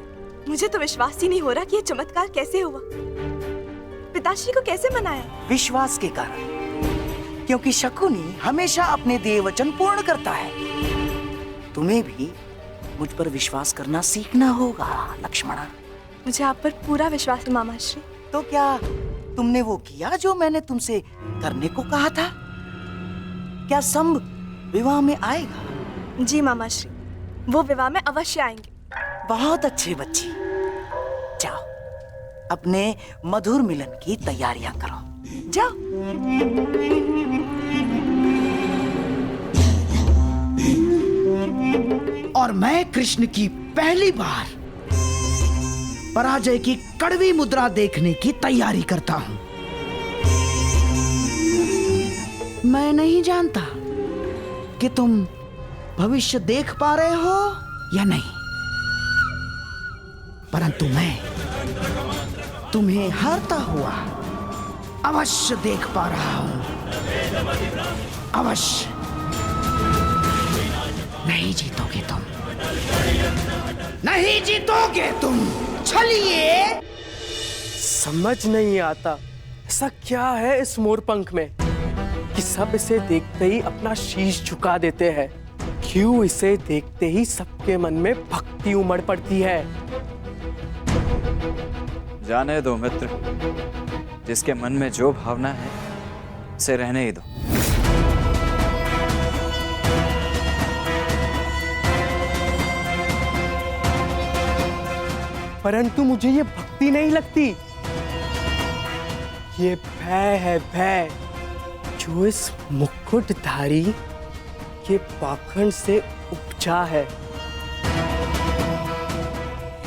Speaker 2: मुझे तो विश्वास ही नहीं हो रहा कि ये चमत्कार कैसे हुआ। पिताश्री को कैसे मनाया?
Speaker 5: विश्वास के कारण, क्योंकि शकुनी हमेशा अपने दिए वचन पूर्ण करता है। तुम्हें भी मुझ पर विश्वास करना सीखना होगा लक्ष्मणा।
Speaker 2: मुझे आप पर पूरा विश्वास है मामा श्री।
Speaker 5: तो क्या तुमने वो किया जो मैंने तुमसे करने को कहा था? क्या संभ विवाह में आएगा?
Speaker 2: जी मामा श्री, वो विवाह में अवश्य आएंगे।
Speaker 5: बहुत अच्छे बच्चे, जाओ अपने मधुर मिलन की तैयारियां करो, जाओ। और मैं कृष्ण की पहली बार पराजय की कड़वी मुद्रा देखने की तैयारी करता हूं। मैं नहीं जानता कि तुम भविष्य देख पा रहे हो या नहीं, परंतु मैं तुम्हें हारता हुआ अवश्य देख पा रहा हूं। अवश्य। नहीं जीतोगे तुम, नहीं जीतोगे तुम। चलिए।
Speaker 11: समझ नहीं आता ऐसा क्या है इस मोरपंख में कि सब इसे देखते ही अपना शीश झुका देते हैं। क्यों इसे देखते ही सबके मन में भक्ति उमड़ पड़ती है।
Speaker 12: जाने दो मित्र, जिसके मन में जो भावना है उसे रहने ही दो।
Speaker 11: परंतु मुझे ये भक्ति नहीं लगती, ये भय है, भय जो इस मुकुटधारी के पाखंड से उपजा है।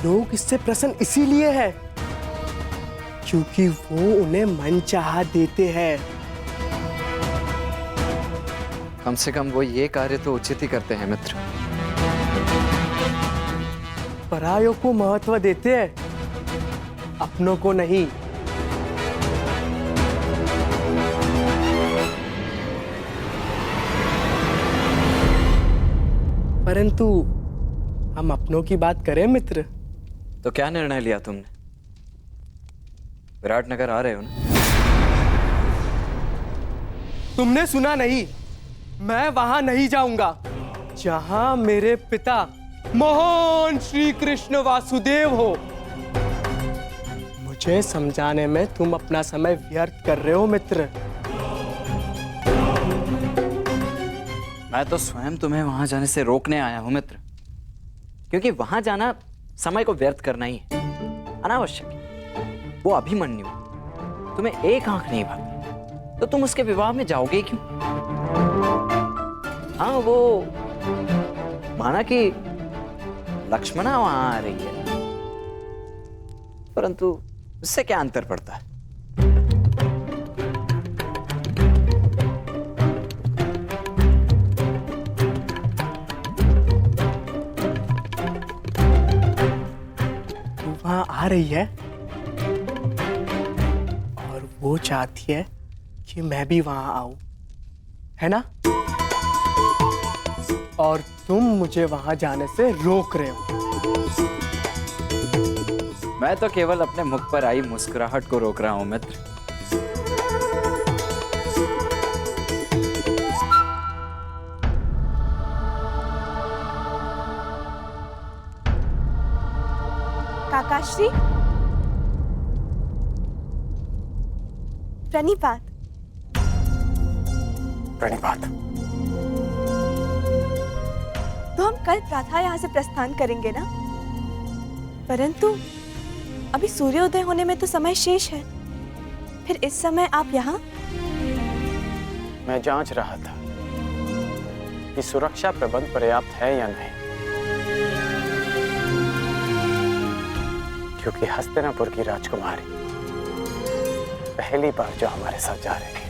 Speaker 11: लोग इससे प्रसन्न इसीलिए है क्योंकि वो उन्हें मनचाहा देते हैं।
Speaker 12: कम से कम वो ये कार्य तो उचित ही करते हैं मित्र।
Speaker 11: परायों को महत्व देते हैं, अपनों को नहीं। परंतु हम अपनों की बात करें मित्र।
Speaker 12: तो क्या निर्णय लिया तुमने? विराटनगर आ रहे हो ना?
Speaker 11: तुमने सुना नहीं? मैं वहां नहीं जाऊंगा जहां मेरे पिता महान श्री कृष्ण वासुदेव हो। मुझे समझाने में तुम अपना समय व्यर्थ कर रहे हो मित्र।
Speaker 12: मैं तो स्वयं तुम्हें वहां जाने से रोकने आया हूं मित्र, क्योंकि वहां जाना समय को व्यर्थ करना ही है, अनावश्यक है। वो अभिमन्यु तुम्हें एक आंख नहीं भाती, तो तुम उसके विवाह में जाओगे क्यों? हाँ, वो माना कि लक्ष्मणा वहां आ रही है, परंतु उससे क्या अंतर पड़ता है?
Speaker 11: वहां आ रही है और वो चाहती है कि मैं भी वहां आऊं, है ना? और तुम मुझे वहां जाने से रोक रहे हो।
Speaker 12: मैं तो केवल अपने मुख पर आई मुस्कुराहट को रोक रहा हूं मित्र।
Speaker 2: काकाश्री, प्रणिपात।
Speaker 11: प्रणिपात।
Speaker 2: तो हम कल प्रातः यहाँ से प्रस्थान करेंगे ना? परंतु अभी सूर्योदय होने में तो समय शेष है, फिर इस समय आप यहाँ?
Speaker 11: मैं जांच रहा था कि सुरक्षा प्रबंध पर्याप्त है या नहीं, क्योंकि हस्तिनापुर की राजकुमारी पहली बार जो हमारे साथ जा रही है।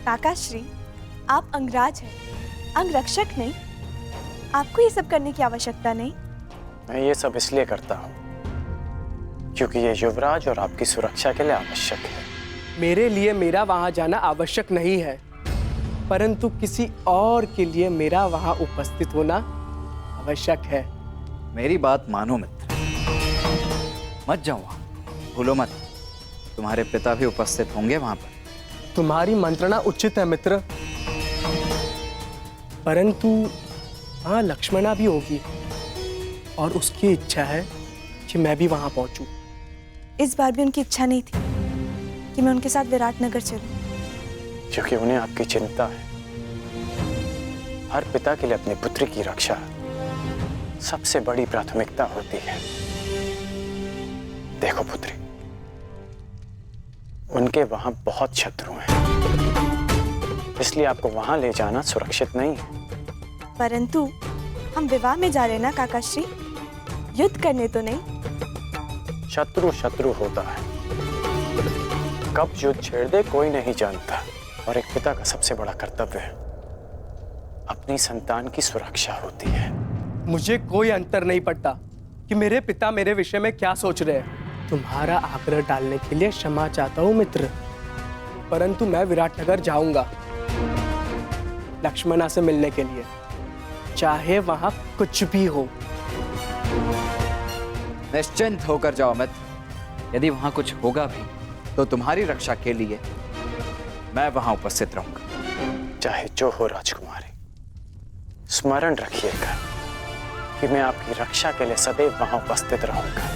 Speaker 2: काकाश्री, आप अंगराज हैं, अंगरक्षक नहीं। आपको ये सब करने की आवश्यकता नहीं।
Speaker 11: मैं ये सब इसलिए करता हूँ क्योंकि ये युवराज और आपकी सुरक्षा के लिए आवश्यक है। मेरे लिए मेरा वहां जाना आवश्यक नहीं है, परंतु किसी और के लिए मेरा वहां उपस्थित होना आवश्यक है।
Speaker 12: मेरी बात मानो मित्र, मत जाओ वहां, भूलो मत, तुम्हारे पिता भी उपस्थित होंगे वहां पर।
Speaker 11: तुम्हारी मंत्रणा उचित है मित्र, परंतु हाँ, लक्ष्मणा भी होगी और उसकी इच्छा है कि मैं भी वहां पहुंचूं।
Speaker 2: इस बार भी उनकी इच्छा नहीं थी कि मैं उनके साथ विराटनगर चलूं,
Speaker 11: क्योंकि उन्हें आपकी चिंता है। हर पिता के लिए अपनी पुत्री की रक्षा सबसे बड़ी प्राथमिकता होती है। देखो पुत्री, उनके वहां बहुत शत्रु हैं, इसलिए आपको वहां ले जाना सुरक्षित नहीं है।
Speaker 2: परंतु हम विवाह में जा रहे हैं ना काकाश्री, युद्ध करने तो नहीं।
Speaker 11: शत्रु शत्रु होता है, कब युद्ध छेड़ दे कोई नहीं जानता, और एक पिता का सबसे बड़ा कर्तव्य अपनी संतान की सुरक्षा होती है। मुझे कोई अंतर नहीं पड़ता कि मेरे पिता मेरे विषय में क्या सोच रहे हैं। तुम्हारा आग्रह डालने के लिए क्षमा चाहता हूं मित्र, परंतु मैं विराटनगर जाऊंगा लक्ष्मणा से मिलने के लिए, चाहे वहां कुछ भी हो।
Speaker 12: निश्चिंत होकर जाओ मित्र, यदि वहां कुछ होगा भी तो तुम्हारी रक्षा के लिए मैं वहां उपस्थित रहूंगा।
Speaker 11: चाहे जो हो राजकुमारी, स्मरण रखिएगा कि मैं आपकी रक्षा के लिए सदैव वहां उपस्थित रहूंगा।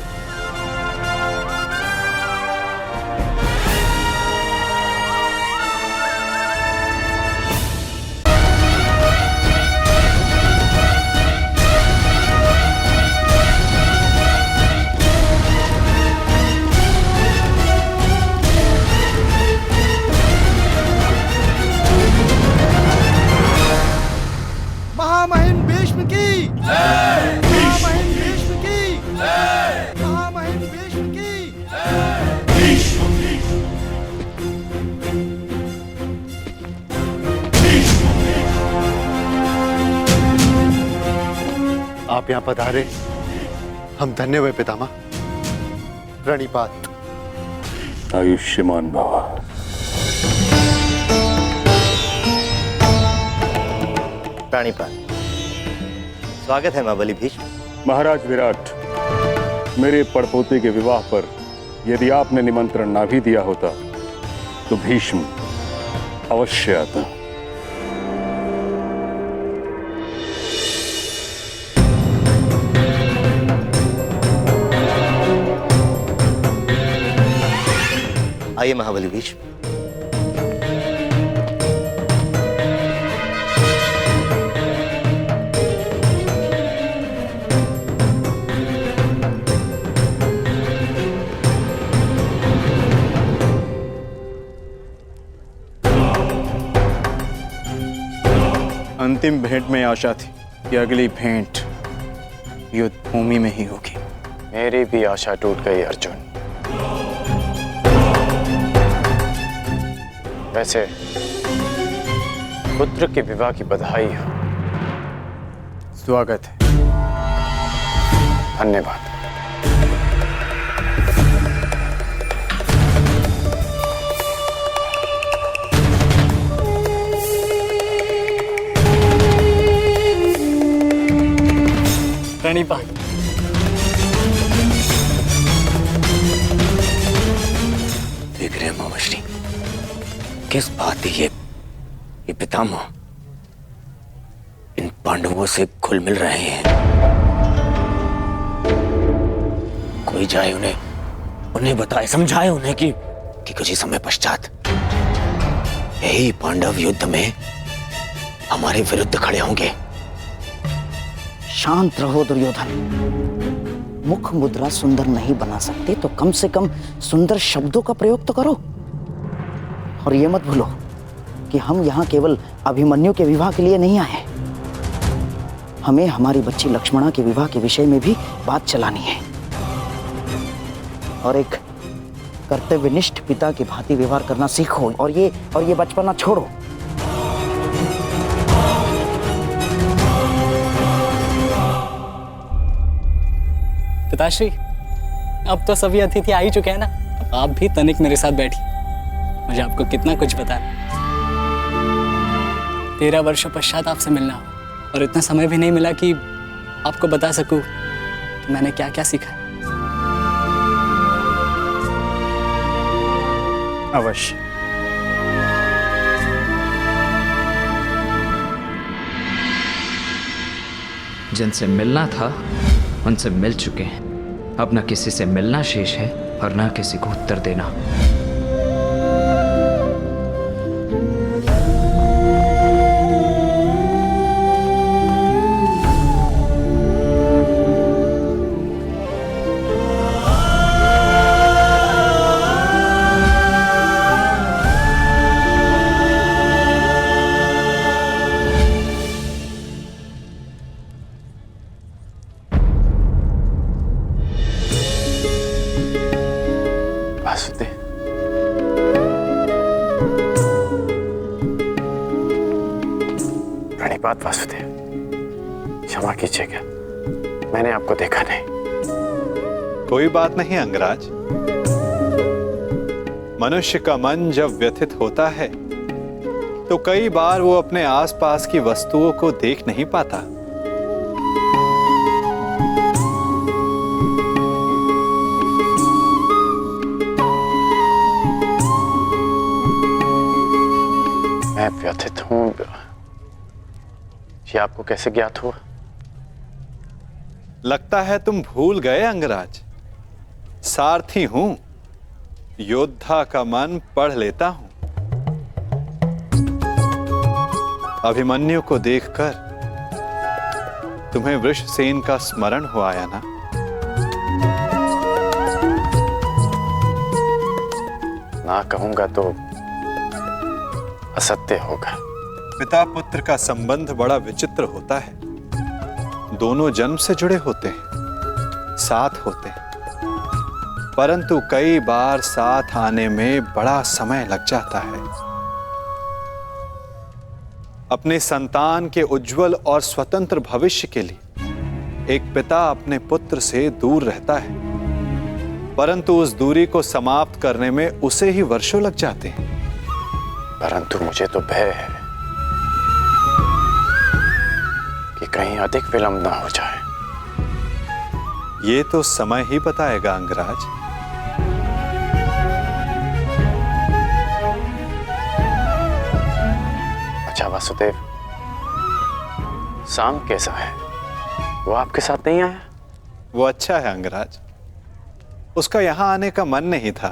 Speaker 7: महामहिम भीष्म की जय। महामहिम भीष्म की जय। महामहिम भीष्म की जय। भीष्म
Speaker 8: आप यहाँ पधारे, हम धन्य हुए पितामह। प्रणिपात।
Speaker 13: आयुष्मान भव।
Speaker 1: प्राणिपात। स्वागत है महाबली भीष्म।
Speaker 13: महाराज विराट, मेरे पड़पोते के विवाह पर यदि आपने निमंत्रण ना भी दिया होता तो भीष्म अवश्य आता।
Speaker 1: आइए महाबली भीष्म।
Speaker 8: अंतिम भेंट में आशा थी कि अगली भेंट युद्ध भूमि में ही होगी।
Speaker 3: मेरी भी आशा टूट गई अर्जुन। वैसे पुत्र के विवाह की बधाई हो।
Speaker 8: स्वागत है।
Speaker 3: धन्यवाद।
Speaker 11: प्रणिपात।
Speaker 1: विग्रह मामाश्री, किस बात ये पितामह इन पांडवों से घुल मिल रहे हैं? कोई जाए उन्हें बताए, समझाए उन्हें कि कुछ ही समय पश्चात यही पांडव युद्ध में हमारे विरुद्ध खड़े होंगे।
Speaker 5: शांत रहो दुर्योधन। मुख मुद्रा सुंदर नहीं बना सकते तो कम से कम सुंदर शब्दों का प्रयोग तो करो। और ये मत भूलो कि हम यहाँ केवल अभिमन्यु के विवाह के लिए नहीं आए। हमें हमारी बच्ची लक्ष्मणा के विवाह के विषय में भी बात चलानी है और एक कर्तव्यनिष्ठ पिता की भांति व्यवहार करना सीखो और ये बचपना छोड़ो।
Speaker 11: पिताश्री, अब तो सभी अतिथि आ ही चुके हैं ना, आप भी तनिक मेरे साथ बैठिए। मुझे आपको कितना कुछ बताना। 13 वर्षों पश्चात आपसे मिलना और इतना समय भी नहीं मिला कि आपको बता सकूं कि मैंने क्या क्या सीखा।
Speaker 8: अवश्य।
Speaker 10: जिनसे मिलना था उनसे मिल चुके हैं। अब न किसी से मिलना शेष है और न किसी को उत्तर देना।
Speaker 3: प्रणिपात वासुदेव, क्षमा कीजिएगा, मैंने आपको देखा नहीं।
Speaker 8: कोई बात नहीं अंगराज। मनुष्य का मन जब व्यथित होता है तो कई बार वो अपने आसपास की वस्तुओं को देख नहीं पाता।
Speaker 3: मैं व्यथित हूं, ये आपको कैसे ज्ञात हुआ?
Speaker 8: लगता है तुम भूल गए अंगराज। सारथी हूं, योद्धा का मन पढ़ लेता हूं। अभिमन्यु को देखकर तुम्हें वृषसेन का स्मरण हो आया ना?
Speaker 3: ना कहूंगा तो असत्य होगा।
Speaker 8: पिता पुत्र का संबंध बड़ा विचित्र होता है। दोनों जन्म से जुड़े होते हैं, साथ होते हैं, परंतु कई बार साथ आने में बड़ा समय लग जाता है। अपने संतान के उज्जवल और स्वतंत्र भविष्य के लिए एक पिता अपने पुत्र से दूर रहता है, परंतु उस दूरी को समाप्त करने में उसे ही वर्षों लग जाते हैं।
Speaker 3: परंतु मुझे तो भय है कि कहीं अधिक विलंब ना हो जाए।
Speaker 8: ये तो समय ही बताएगा अंगराज।
Speaker 3: अच्छा वासुदेव, शाम कैसा है? वो आपके साथ नहीं आया?
Speaker 8: वो अच्छा है अंगराज। उसका यहां आने का मन नहीं था,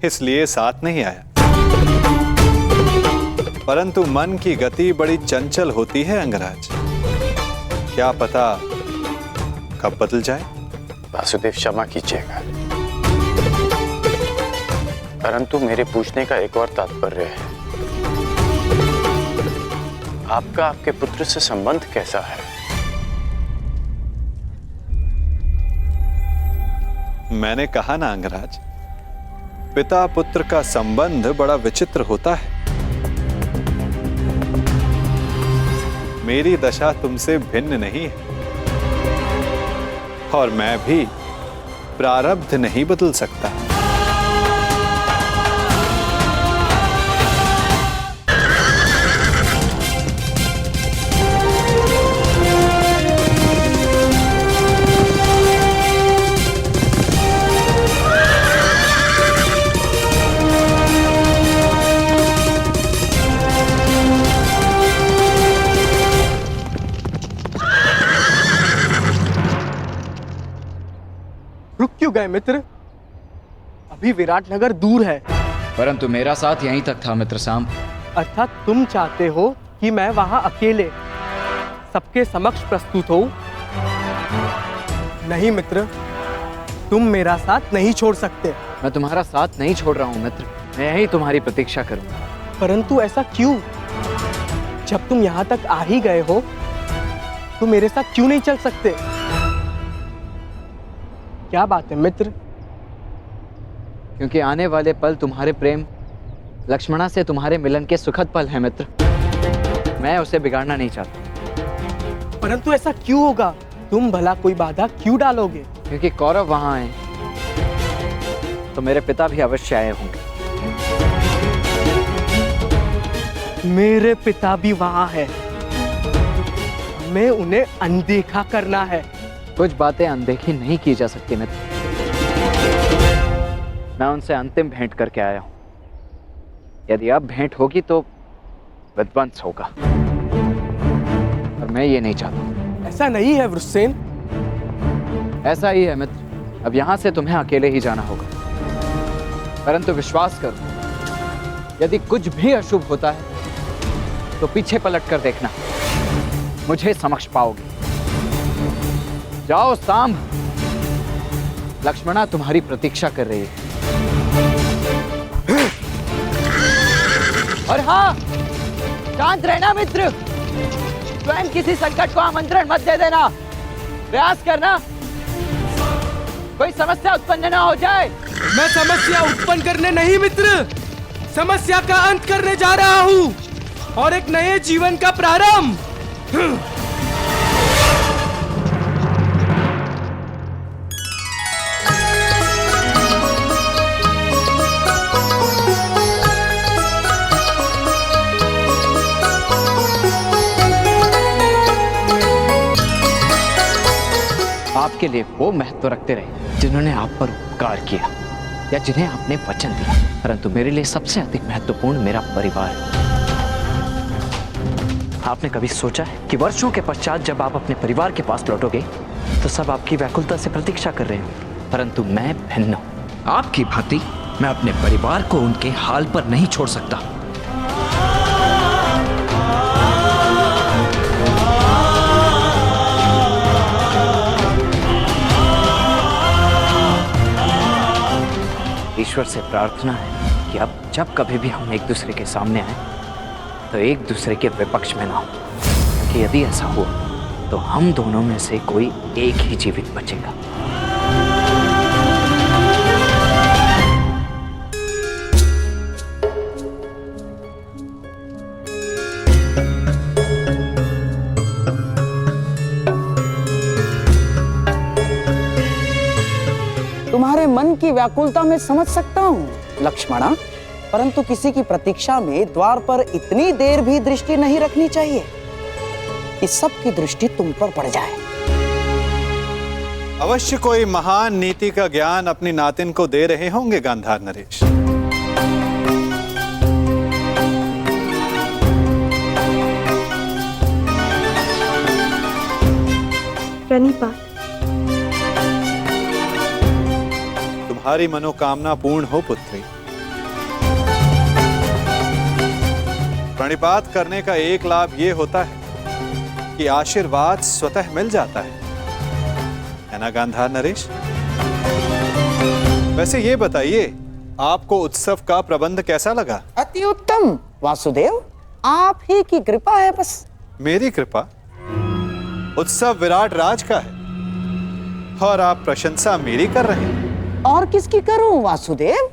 Speaker 8: इसलिए साथ नहीं आया। परंतु मन की गति बड़ी चंचल होती है अंगराज। क्या पता कब बदल जाए।
Speaker 3: वासुदेव, क्षमा कीजिएगा, परंतु मेरे पूछने का एक और तात्पर्य है। आपका आपके पुत्र से संबंध कैसा है?
Speaker 8: मैंने कहा ना अंगराज, पिता पुत्र का संबंध बड़ा विचित्र होता है। मेरी दशा तुमसे भिन्न नहीं है और मैं भी प्रारब्ध नहीं बदल सकता।
Speaker 11: रुक क्यों गए मित्र? अभी विराटनगर दूर है।
Speaker 10: परंतु मेरा साथ यहीं तक था मित्र सांब।
Speaker 11: अर्थात तुम चाहते हो कि मैं वहां अकेले सबके समक्ष प्रस्तुत हूं? नहीं मित्र, तुम मेरा साथ नहीं छोड़ सकते।
Speaker 12: मैं तुम्हारा साथ नहीं छोड़ रहा हूँ मित्र, मैं यही तुम्हारी प्रतीक्षा करूंगा।
Speaker 11: परंतु ऐसा क्यों? जब तुम यहाँ तक आ ही गए हो तो मेरे साथ क्यों नहीं चल सकते? क्या बात है मित्र?
Speaker 12: क्योंकि आने वाले पल तुम्हारे प्रेम लक्ष्मणा से तुम्हारे मिलन के सुखद पल हैं मित्र। मैं उसे बिगाड़ना नहीं चाहता।
Speaker 11: परंतु ऐसा क्यों होगा? तुम भला कोई बाधा क्यों डालोगे?
Speaker 12: क्योंकि कौरव वहां आए तो मेरे पिता भी अवश्य आए होंगे।
Speaker 11: मेरे पिता भी वहां है, हमें उन्हें अनदेखा करना है।
Speaker 12: कुछ बातें अनदेखी नहीं की जा सकती मित्र। मैं उनसे अंतिम भेंट करके आया हूं। यदि अब भेंट होगी तो विध्वंस होगा और मैं ये नहीं चाहता।
Speaker 11: ऐसा नहीं है वृषसेन।
Speaker 12: ऐसा ही है मित्र। अब यहां से तुम्हें अकेले ही जाना होगा। परंतु विश्वास करो, यदि कुछ भी अशुभ होता है तो पीछे पलट कर देखना, मुझे समक्ष पाओगे। जाओ सांब, लक्ष्मणा तुम्हारी प्रतीक्षा कर रही है। और हाँ, शांत रहना मित्र। स्वयं किसी संकट को आमंत्रण मत दे देना। प्रयास करना कोई समस्या उत्पन्न ना हो जाए।
Speaker 11: मैं समस्या उत्पन्न करने नहीं मित्र, समस्या का अंत करने जा रहा हूँ और एक नए जीवन का प्रारंभ।
Speaker 12: आपके लिए वो महत्व रखते रहे जिन्होंने आप पर उपकार किया या जिन्हें आपने वचन दिया, परंतु मेरे लिए सबसे अधिक महत्वपूर्ण मेरा परिवार है। आपने कभी सोचा है कि वर्षों के पश्चात जब आप अपने परिवार के पास लौटोगे तो सब आपकी व्याकुलता से प्रतीक्षा कर रहे हो, परंतु मैं भिन्न हूं।
Speaker 10: आपकी भांति मैं अपने परिवार को उनके हाल पर नहीं छोड़ सकता।
Speaker 12: ईश्वर से प्रार्थना है कि अब जब कभी भी हम एक दूसरे के सामने आए तो एक दूसरे के विपक्ष में ना हो, कि यदि ऐसा हुआ तो हम दोनों में से कोई एक ही जीवित बचेगा।
Speaker 5: तुम्हारे मन की व्याकुलता में समझ सकता हूँ लक्ष्मणा, परंतु किसी की प्रतीक्षा में द्वार पर इतनी देर भी दृष्टि नहीं रखनी चाहिए कि सबकी दृष्टि तुम पर पड़ जाए।
Speaker 8: अवश्य कोई महान नीति का ज्ञान अपनी नातिन को दे रहे होंगे गांधार नरेश।
Speaker 2: प्रणिपात।
Speaker 8: तुम्हारी मनोकामना पूर्ण हो पुत्री। प्रणिपात करने का एक लाभ ये होता है कि आशीर्वाद स्वतः मिल जाता है ना गांधार नरेश? वैसे ये बताइए, आपको उत्सव का प्रबंध कैसा लगा?
Speaker 5: अति उत्तम वासुदेव, आप ही की कृपा है बस।
Speaker 8: मेरी कृपा? उत्सव विराट राज का है और आप प्रशंसा मेरी कर रहे हैं।
Speaker 5: और किसकी करूं वासुदेव?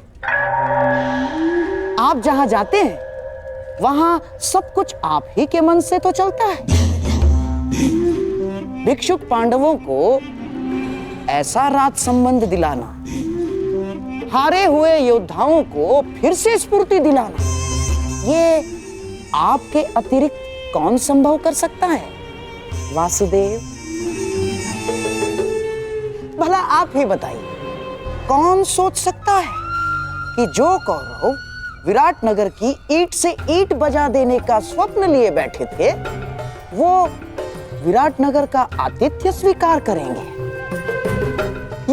Speaker 5: आप जहां जाते हैं वहां सब कुछ आप ही के मन से तो चलता है। भिक्षुक पांडवों को ऐसा राज संबंध दिलाना, हारे हुए योद्धाओं को फिर से स्फूर्ति दिलाना, ये आपके अतिरिक्त कौन संभव कर सकता है वासुदेव? भला आप ही बताइए, कौन सोच सकता है कि जो कौरव विराट नगर की ईंट से ईंट बजा देने का स्वप्न लिए बैठे थे, वो विराट नगर का आतिथ्य स्वीकार करेंगे?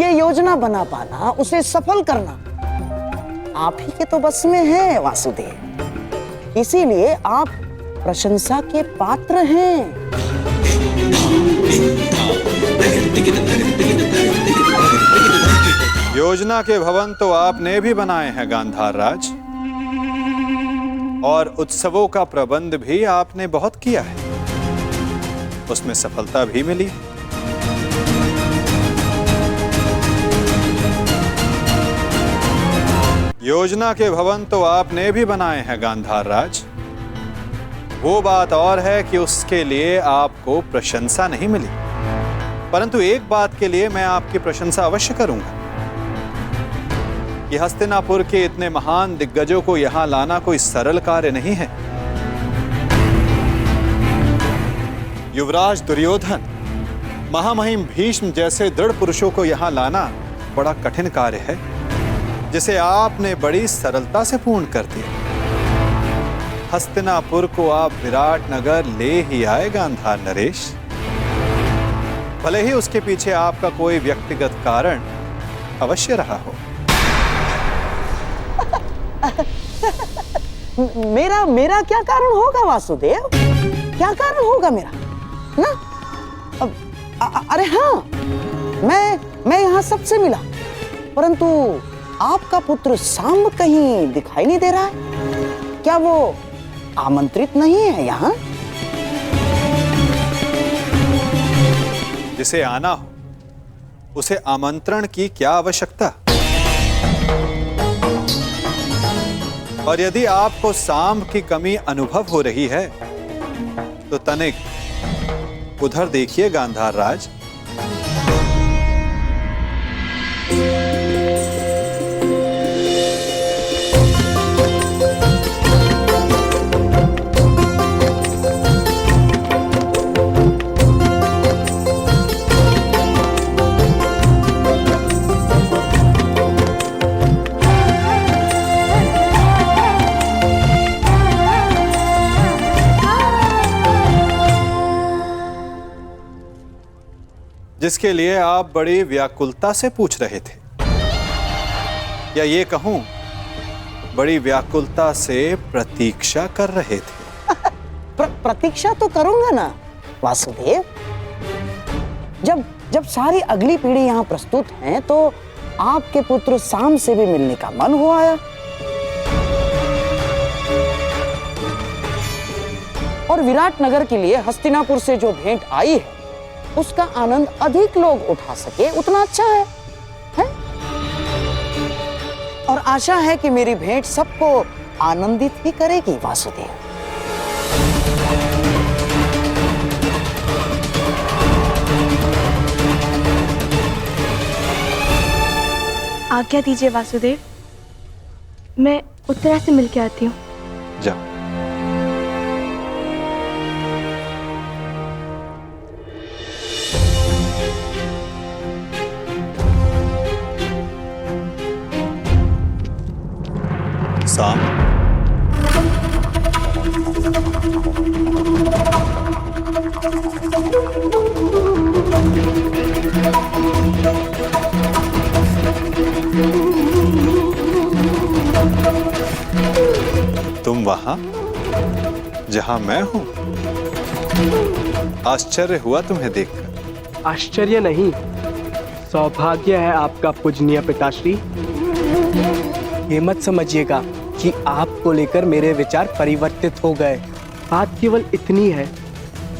Speaker 5: ये योजना बना पाना, उसे सफल करना आप ही के तो बस में है वासुदेव। इसीलिए आप प्रशंसा के पात्र हैं।
Speaker 8: योजना के भवन तो आपने भी बनाए हैं गांधार राज, और उत्सवों का प्रबंध भी आपने बहुत किया है, उसमें सफलता भी मिली। योजना के भवन तो आपने भी बनाए हैं गांधार राज, वो बात और है कि उसके लिए आपको प्रशंसा नहीं मिली। परंतु एक बात के लिए मैं आपकी प्रशंसा अवश्य करूंगा कि हस्तिनापुर के इतने महान दिग्गजों को यहां लाना कोई सरल कार्य नहीं है। युवराज दुर्योधन, महामहिम भीष्म जैसे दृढ़ पुरुषों को यहां लाना बड़ा कठिन कार्य है, जिसे आपने बड़ी सरलता से पूर्ण कर दिया। हस्तिनापुर को आप विराट नगर ले ही आए गांधार नरेश, भले ही उसके पीछे आपका कोई व्यक्तिगत कारण अवश्य रहा हो।
Speaker 5: मेरा क्या कारण होगा वासुदेव? क्या कारण होगा मेरा ना? अरे हाँ, मैं यहाँ सबसे मिला, परंतु आपका पुत्र सांब कहीं दिखाई नहीं दे रहा है। क्या वो आमंत्रित नहीं है यहाँ?
Speaker 8: जिसे आना हो उसे आमंत्रण की क्या आवश्यकता? और यदि आपको सांब की कमी अनुभव हो रही है तो तनिक उधर देखिए गांधार राज। जिसके लिए आप बड़ी व्याकुलता से पूछ रहे थे, या ये कहूं बड़ी व्याकुलता से प्रतीक्षा कर रहे थे।
Speaker 5: प्रतीक्षा तो करूंगा ना वासुदेव। जब सारी अगली पीढ़ी यहाँ प्रस्तुत है तो आपके पुत्र सांब से भी मिलने का मन हो आया। और विराट नगर के लिए हस्तिनापुर से जो भेंट आई है उसका आनंद अधिक लोग उठा सके उतना अच्छा है? और आशा है कि मेरी भेंट सबको आनंदित ही करेगी वासुदेव।
Speaker 2: आज्ञा दीजिए वासुदेव, मैं उत्तरा से मिलके आती हूँ।
Speaker 8: जाओ। सांब, तुम वहां जहां मैं हूं? आश्चर्य हुआ तुम्हें देखकर।
Speaker 11: आश्चर्य नहीं, सौभाग्य है आपका पूजनीय पिताश्री। ये मत समझिएगा कि आपको लेकर मेरे विचार परिवर्तित हो गए। बात केवल इतनी है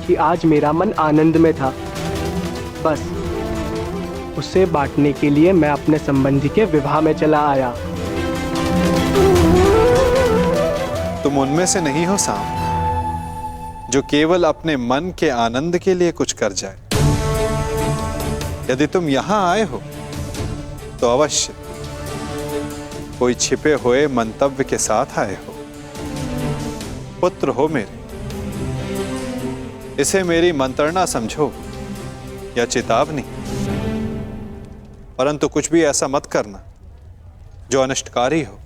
Speaker 11: कि आज मेरा मन आनंद में था, बस उसे बांटने के लिए मैं अपने संबंधी के विवाह में चला आया।
Speaker 8: तुम उनमें से नहीं हो साम, जो केवल अपने मन के आनंद के लिए कुछ कर जाए। यदि तुम यहां आए हो तो अवश्य कोई छिपे हुए मंतव्य के साथ आए हो। पुत्र हो मेरे, इसे मेरी मंत्रणा समझो या चेतावनी, परंतु कुछ भी ऐसा मत करना जो अनिष्टकारी हो।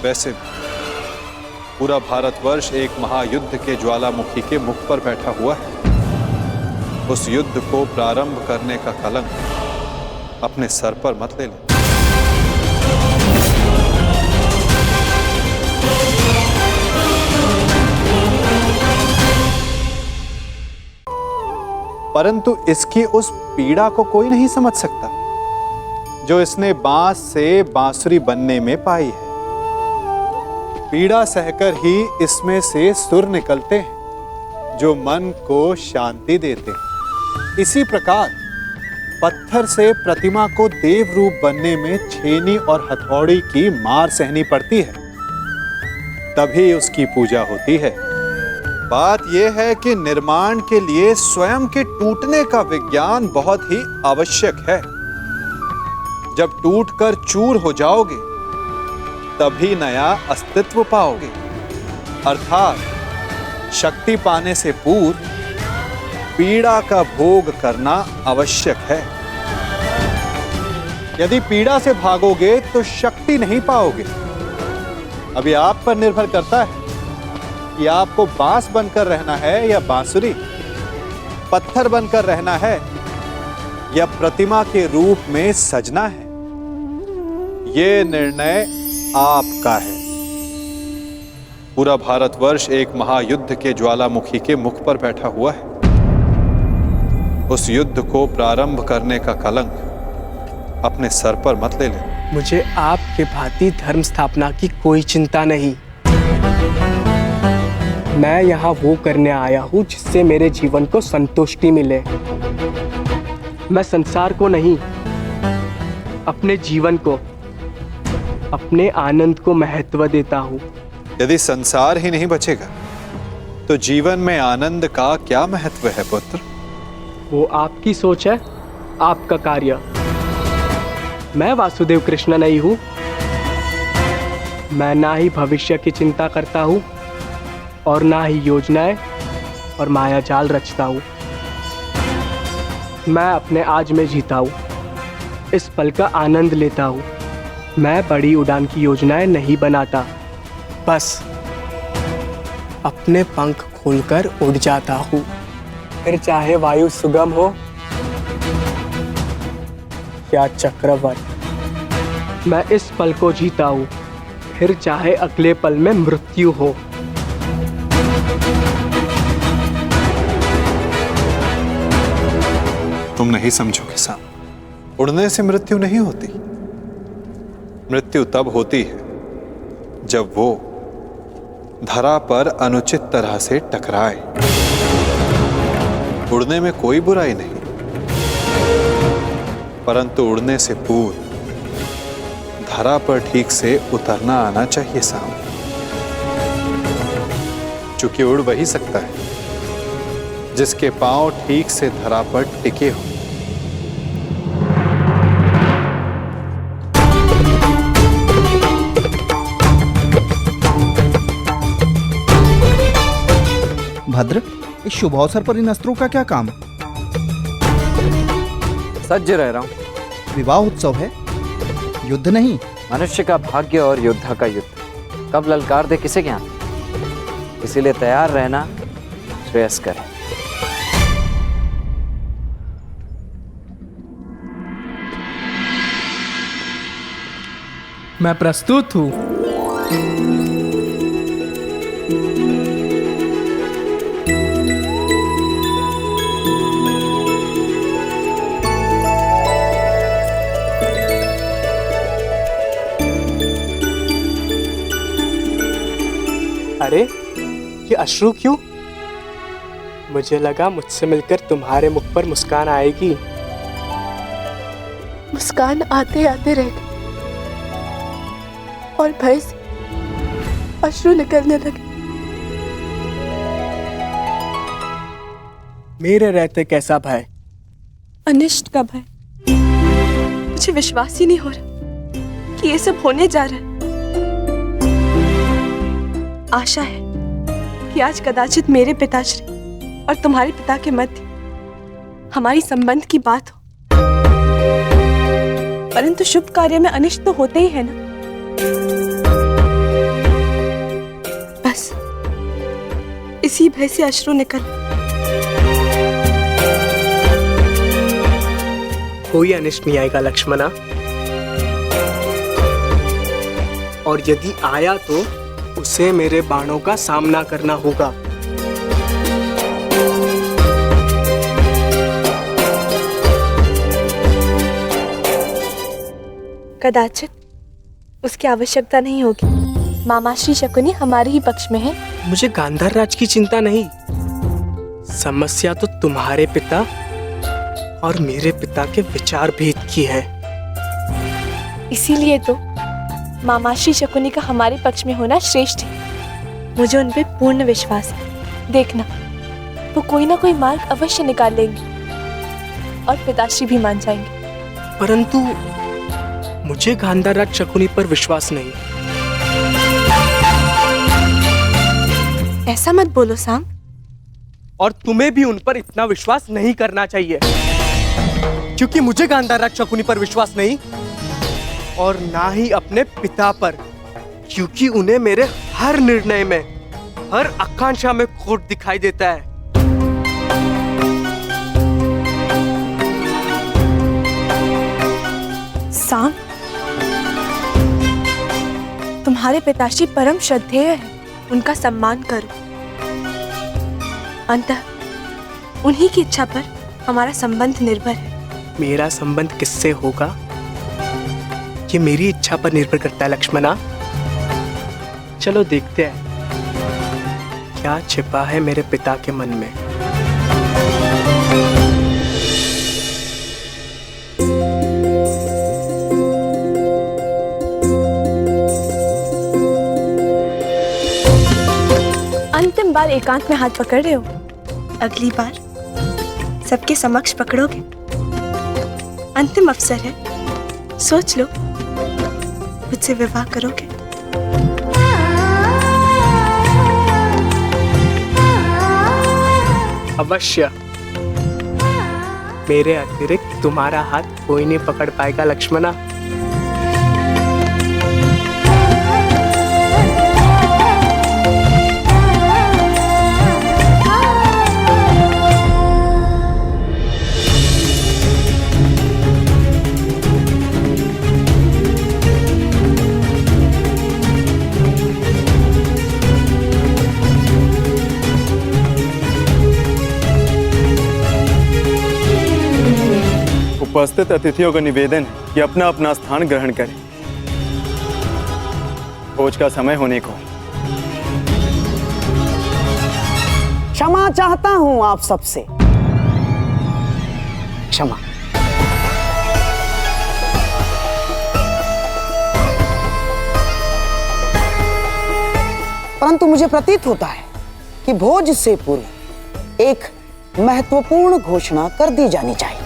Speaker 8: वैसे पूरा भारतवर्ष एक महायुद्ध के ज्वालामुखी के मुख पर बैठा हुआ है। उस युद्ध को प्रारंभ करने का कलंक अपने सर पर मत ले लेना। परंतु इसकी उस पीड़ा को कोई नहीं समझ सकता जो इसने बांस से बांसुरी बनने में पाई है। पीड़ा सहकर ही इसमें से सुर निकलते हैं जो मन को शांति देते हैं। इसी प्रकार पत्थर से प्रतिमा को देव रूप बनने में छेनी और हथौड़ी की मार सहनी पड़ती है, तभी उसकी पूजा होती है। बात यह है कि निर्माण के लिए स्वयं के टूटने का विज्ञान बहुत ही आवश्यक है। जब टूटकर चूर हो जाओगे तभी नया अस्तित्व पाओगे। अर्थात शक्ति पाने से पूर्व पीड़ा का भोग करना आवश्यक है। यदि पीड़ा से भागोगे तो शक्ति नहीं पाओगे। अभी आप पर निर्भर करता है कि आपको बांस बनकर रहना है या बांसुरी, पत्थर बनकर रहना है या प्रतिमा के रूप में सजना है। यह निर्णय आपका है। पूरा भारतवर्ष एक महायुद्ध के ज्वालामुखी के मुख पर बैठा हुआ है। उस युद्ध को प्रारंभ करने का कलंक अपने सर पर मत ले लेना।
Speaker 11: मुझे आपके भांति धर्म स्थापना की कोई चिंता नहीं। मैं यहाँ वो करने आया हूँ जिससे मेरे जीवन को संतुष्टि मिले। मैं संसार को नहीं, अपने जीवन को, अपने आनंद को महत्व देता हूँ।
Speaker 8: यदि संसार ही नहीं बचेगा तो जीवन में आनंद का क्या महत्व है पुत्र?
Speaker 11: वो आपकी सोच है, आपका कार्य। मैं वासुदेव कृष्ण नहीं हूँ। मैं ना ही भविष्य की चिंता करता हूँ और ना ही योजनाएं और माया जाल रचता हूँ। मैं अपने आज में जीता हूँ, इस पल का आनंद लेता हूँ। मैं बड़ी उड़ान की योजनाएं नहीं बनाता, बस अपने पंख खोलकर उड़ जाता हूँ। फिर चाहे वायु सुगम हो या चक्रवात, मैं इस पल को जीता हूँ। फिर चाहे अगले पल में मृत्यु हो।
Speaker 8: तुम नहीं समझोगे साम, उड़ने से मृत्यु नहीं होती। मृत्यु तब होती है जब वो धरा पर अनुचित तरह से टकराए। उड़ने में कोई बुराई नहीं, परंतु उड़ने से पूर्व धरा पर ठीक से उतरना आना चाहिए साम। चूंकि उड़ वही सकता है जिसके पांव ठीक से धरा पर टिके हो।
Speaker 7: भद्र, इस शुभ अवसर पर इन अस्त्रों का क्या काम?
Speaker 12: सज्ज रह रहा हूं।
Speaker 7: विवाह उत्सव है, युद्ध नहीं।
Speaker 12: मनुष्य का भाग्य और योद्धा का युद्ध कब ललकार दे किसे ज्ञान। इसीलिए तैयार रहना श्रेयस्कर है।
Speaker 11: मैं प्रस्तुत हूँ। कि अश्रु क्यों? मुझे लगा मुझसे मिलकर तुम्हारे मुख पर मुस्कान आएगी।
Speaker 2: मुस्कान आते आते रह गई और भय से अश्रु निकलने लगे।
Speaker 11: मेरे रहते कैसा भय?
Speaker 2: अनिष्ट का भय। मुझे विश्वास ही नहीं हो रहा कि ये सब होने जा रहा है। आशा है कि आज कदाचित मेरे पिताश्री और तुम्हारे पिता के मध्य हमारी संबंध की बात हो, परंतु शुभ कार्य में अनिष्ट तो होते ही है ना। बस इसी भय से अश्रु निकल।
Speaker 11: कोई अनिष्ट नहीं आएगा लक्ष्मणा, और यदि आया तो उसे मेरे बाणों का सामना करना होगा।
Speaker 2: कदाचित उसकी आवश्यकता नहीं होगी। मामाश्री शकुनी हमारे ही पक्ष में है।
Speaker 11: मुझे गांधार राज की चिंता नहीं, समस्या तो तुम्हारे पिता और मेरे पिता के विचार भेद की है।
Speaker 2: इसीलिए तो मामाश्री शकुनी का हमारे पक्ष में होना श्रेष्ठ है। मुझे उन पे पूर्ण विश्वास है। देखना, वो कोई ना कोई मार्ग अवश्य निकाल लेंगे और पिताश्री भी मान जाएंगे।
Speaker 11: परंतु मुझे गांधार राज शकुनी पर विश्वास नहीं।
Speaker 2: ऐसा मत बोलो सांग।
Speaker 11: और तुम्हें भी उन पर इतना विश्वास नहीं करना चाहिए, क्योंकि मुझे गांधार राज शकुनी पर विश्वास नहीं, और ना ही अपने पिता पर, क्योंकि उन्हें मेरे हर निर्णय में, हर आकांक्षा में खोट दिखाई देता है।
Speaker 2: सांग, तुम्हारे पिताश्री परम श्रद्धेय हैं, उनका सम्मान करो। अंततः उन्हीं की इच्छा पर हमारा संबंध निर्भर है।
Speaker 11: मेरा संबंध किससे होगा ये मेरी इच्छा पर निर्भर करता है लक्ष्मणा। चलो देखते हैं क्या छिपा है मेरे पिता के मन में।
Speaker 2: अंतिम बार एकांत में हाथ पकड़ रहे हो, अगली बार सबके समक्ष पकड़ोगे। अंतिम अवसर है, सोच लो, मुझसे विवाह करोगे?
Speaker 11: अवश्य। मेरे अतिरिक्त तुम्हारा हाथ कोई नहीं पकड़ पाएगा लक्ष्मणा।
Speaker 14: उपस्थित अतिथियों का निवेदन है कि अपना अपना स्थान ग्रहण करें। भोज का समय होने को।
Speaker 5: क्षमा चाहता हूं आप सबसे, क्षमा। परंतु मुझे प्रतीत होता है कि भोज से पूर्व एक महत्वपूर्ण घोषणा कर दी जानी चाहिए।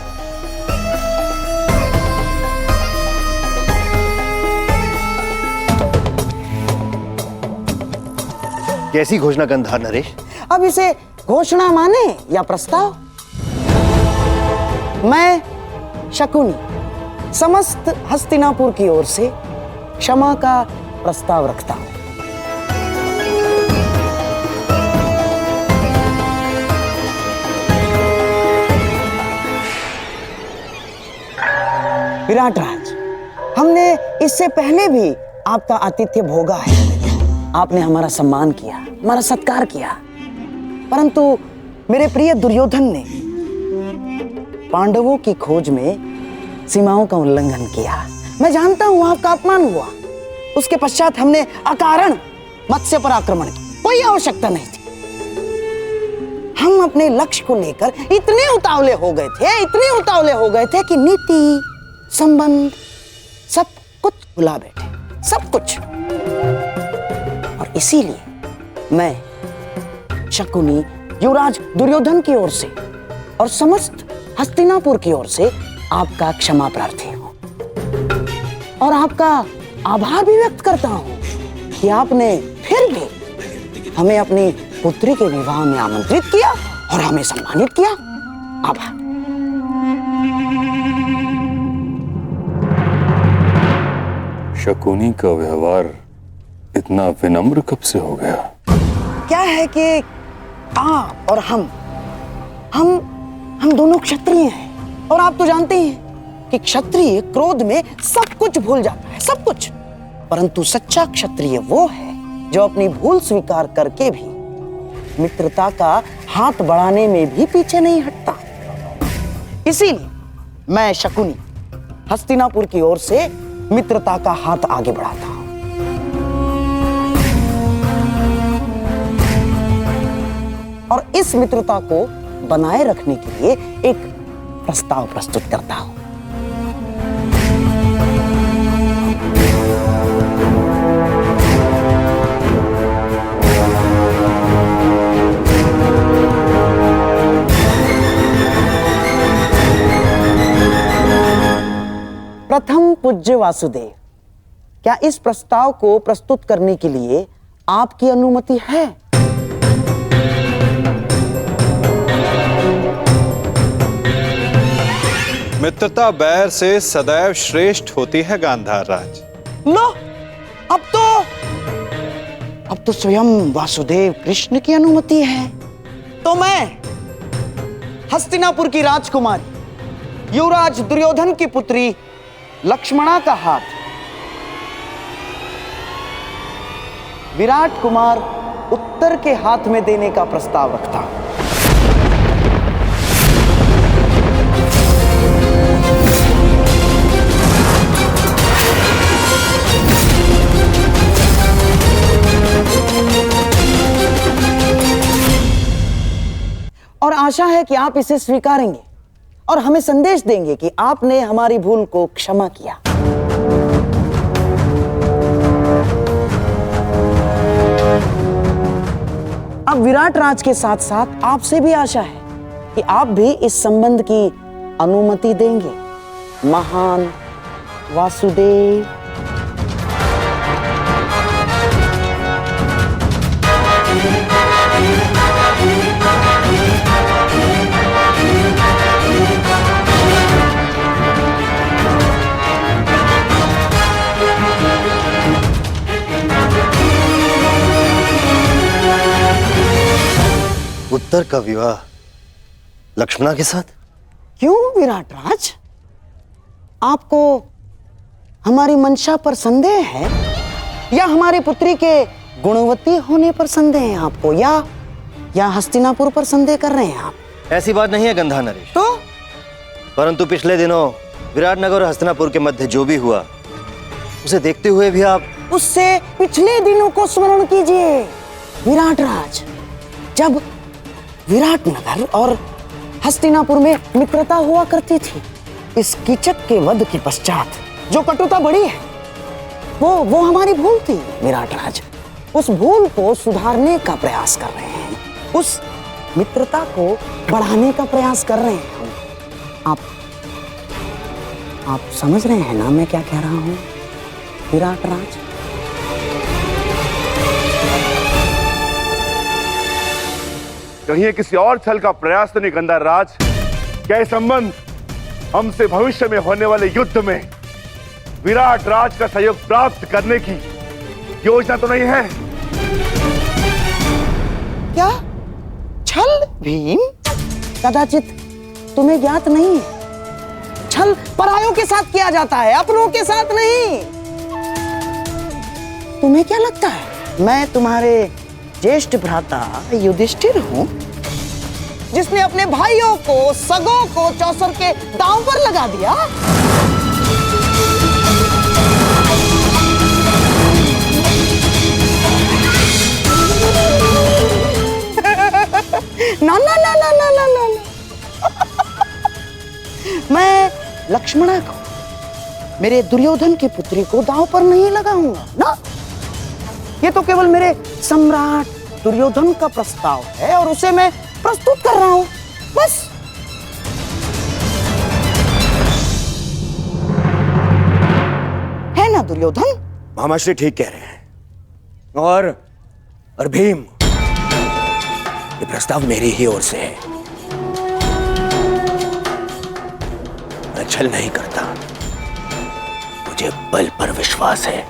Speaker 1: कैसी घोषणा गंधार नरेश?
Speaker 5: अब इसे घोषणा माने या प्रस्ताव? मैं शकुनी समस्त हस्तिनापुर की ओर से क्षमा का प्रस्ताव रखता हूं। विराट राज, हमने इससे पहले भी आपका आतिथ्य भोगा है। आपने हमारा सम्मान किया, हमारा सत्कार किया, परंतु मेरे प्रिय दुर्योधन ने पांडवों की खोज में सीमाओं का उल्लंघन किया। मैं जानता हूं आपका अपमान हुआ। उसके पश्चात हमने अकारण मत्स्य पर आक्रमण किया। कोई आवश्यकता नहीं थी। अपने लक्ष्य को लेकर इतने उतावले हो गए थे कि नीति संबंध सब कुछ भुला बैठे, सब कुछ। और इसीलिए मैं शकुनी युवराज दुर्योधन की ओर से और समस्त हस्तिनापुर की ओर से आपका क्षमा प्रार्थी हूं और आपका आभार भी व्यक्त करता हूं कि आपने फिर भी हमें अपनी पुत्री के विवाह में आमंत्रित किया और हमें सम्मानित किया। आभार।
Speaker 13: शकुनी का व्यवहार इतना विनम्र कब से हो गया?
Speaker 5: क्या है कि आप और हम दोनों क्षत्रिय हैं और आप तो जानते ही हैं कि क्षत्रिय क्रोध में सब कुछ भूल जाता है, सब कुछ। परंतु सच्चा क्षत्रिय वो है जो अपनी भूल स्वीकार करके भी मित्रता का हाथ बढ़ाने में भी पीछे नहीं हटता। इसीलिए मैं शकुनी हस्तिनापुर की ओर से मित्रता का हाथ आगे बढ़ाता हूं। और इस मित्रता को बनाए रखने के लिए एक प्रस्ताव प्रस्तुत करता हूं। प्रथम पूज्य वासुदेव, क्या इस प्रस्ताव को प्रस्तुत करने के लिए आपकी अनुमति है?
Speaker 8: मित्रता बैर से सदैव श्रेष्ठ होती है गांधार राज।
Speaker 5: लो, अब तो स्वयं वासुदेव कृष्ण की अनुमति है। तो मैं हस्तिनापुर की राजकुमारी युवराज दुर्योधन की पुत्री लक्ष्मणा का हाथ विराट कुमार उत्तर के हाथ में देने का प्रस्ताव रखता हूं। और आशा है कि आप इसे स्वीकारेंगे और हमें संदेश देंगे कि आपने हमारी भूल को क्षमा किया। अब विराट राज के साथ साथ आपसे भी आशा है कि आप भी इस संबंध की अनुमति देंगे। महान वासुदेव।
Speaker 1: उत्तर का विवाह लक्ष्मणा के साथ?
Speaker 5: क्यों विराट राज, आपको हमारी मंशा पर संदेह है या हमारी पुत्री के गुणवती होने पर संदेह है आपको, या हस्तिनापुर पर संदेह कर रहे हैं आप?
Speaker 1: ऐसी बात नहीं है गंधा नरेश।
Speaker 5: तो
Speaker 1: परंतु पिछले दिनों विराटनगर और हस्तिनापुर के मध्य जो भी हुआ उसे देखते हुए भी आप
Speaker 5: उससे पिछले दिनों को स्मरण कीजिए विराट राज, जब विराटनगर और हस्तिनापुर में मित्रता हुआ करती थी। इस कीचक के वध के पश्चात जो कटुता बढ़ी है वो हमारी भूल थी विराट राज। उस भूल को सुधारने का प्रयास कर रहे हैं, उस मित्रता को बढ़ाने का प्रयास कर रहे हैं हम। आप समझ रहे हैं ना मैं क्या कह रहा हूं विराट राज?
Speaker 13: कहीं किसी और छल का प्रयास तो नहीं गंधार राज? क्या संबंध हमसे भविष्य में होने वाले युद्ध में विराट राज का सहयोग प्राप्त करने की योजना तो नहीं है?
Speaker 5: क्या छल भीम? कदाचित तुम्हें ज्ञात नहीं है, छल परायों के साथ किया जाता है, अपनों के साथ नहीं। तुम्हें क्या लगता है मैं तुम्हारे ज्येष्ठ भ्राता युधिष्ठिर हूं, जिसने अपने भाइयों को सगों को चौसर के दांव पर लगा दिया? ना ना ना ना ना ना ना, मैं लक्ष्मणा को, मेरे दुर्योधन की पुत्री को दांव पर नहीं लगाऊंगा ना। ये तो केवल मेरे सम्राट दुर्योधन का प्रस्ताव है और उसे मैं प्रस्तुत कर रहा हूं, बस। है ना दुर्योधन?
Speaker 1: मामाश्री ठीक कह रहे हैं। और भीम, ये प्रस्ताव मेरी ही ओर से है। मैं छल नहीं करता, मुझे बल पर विश्वास है,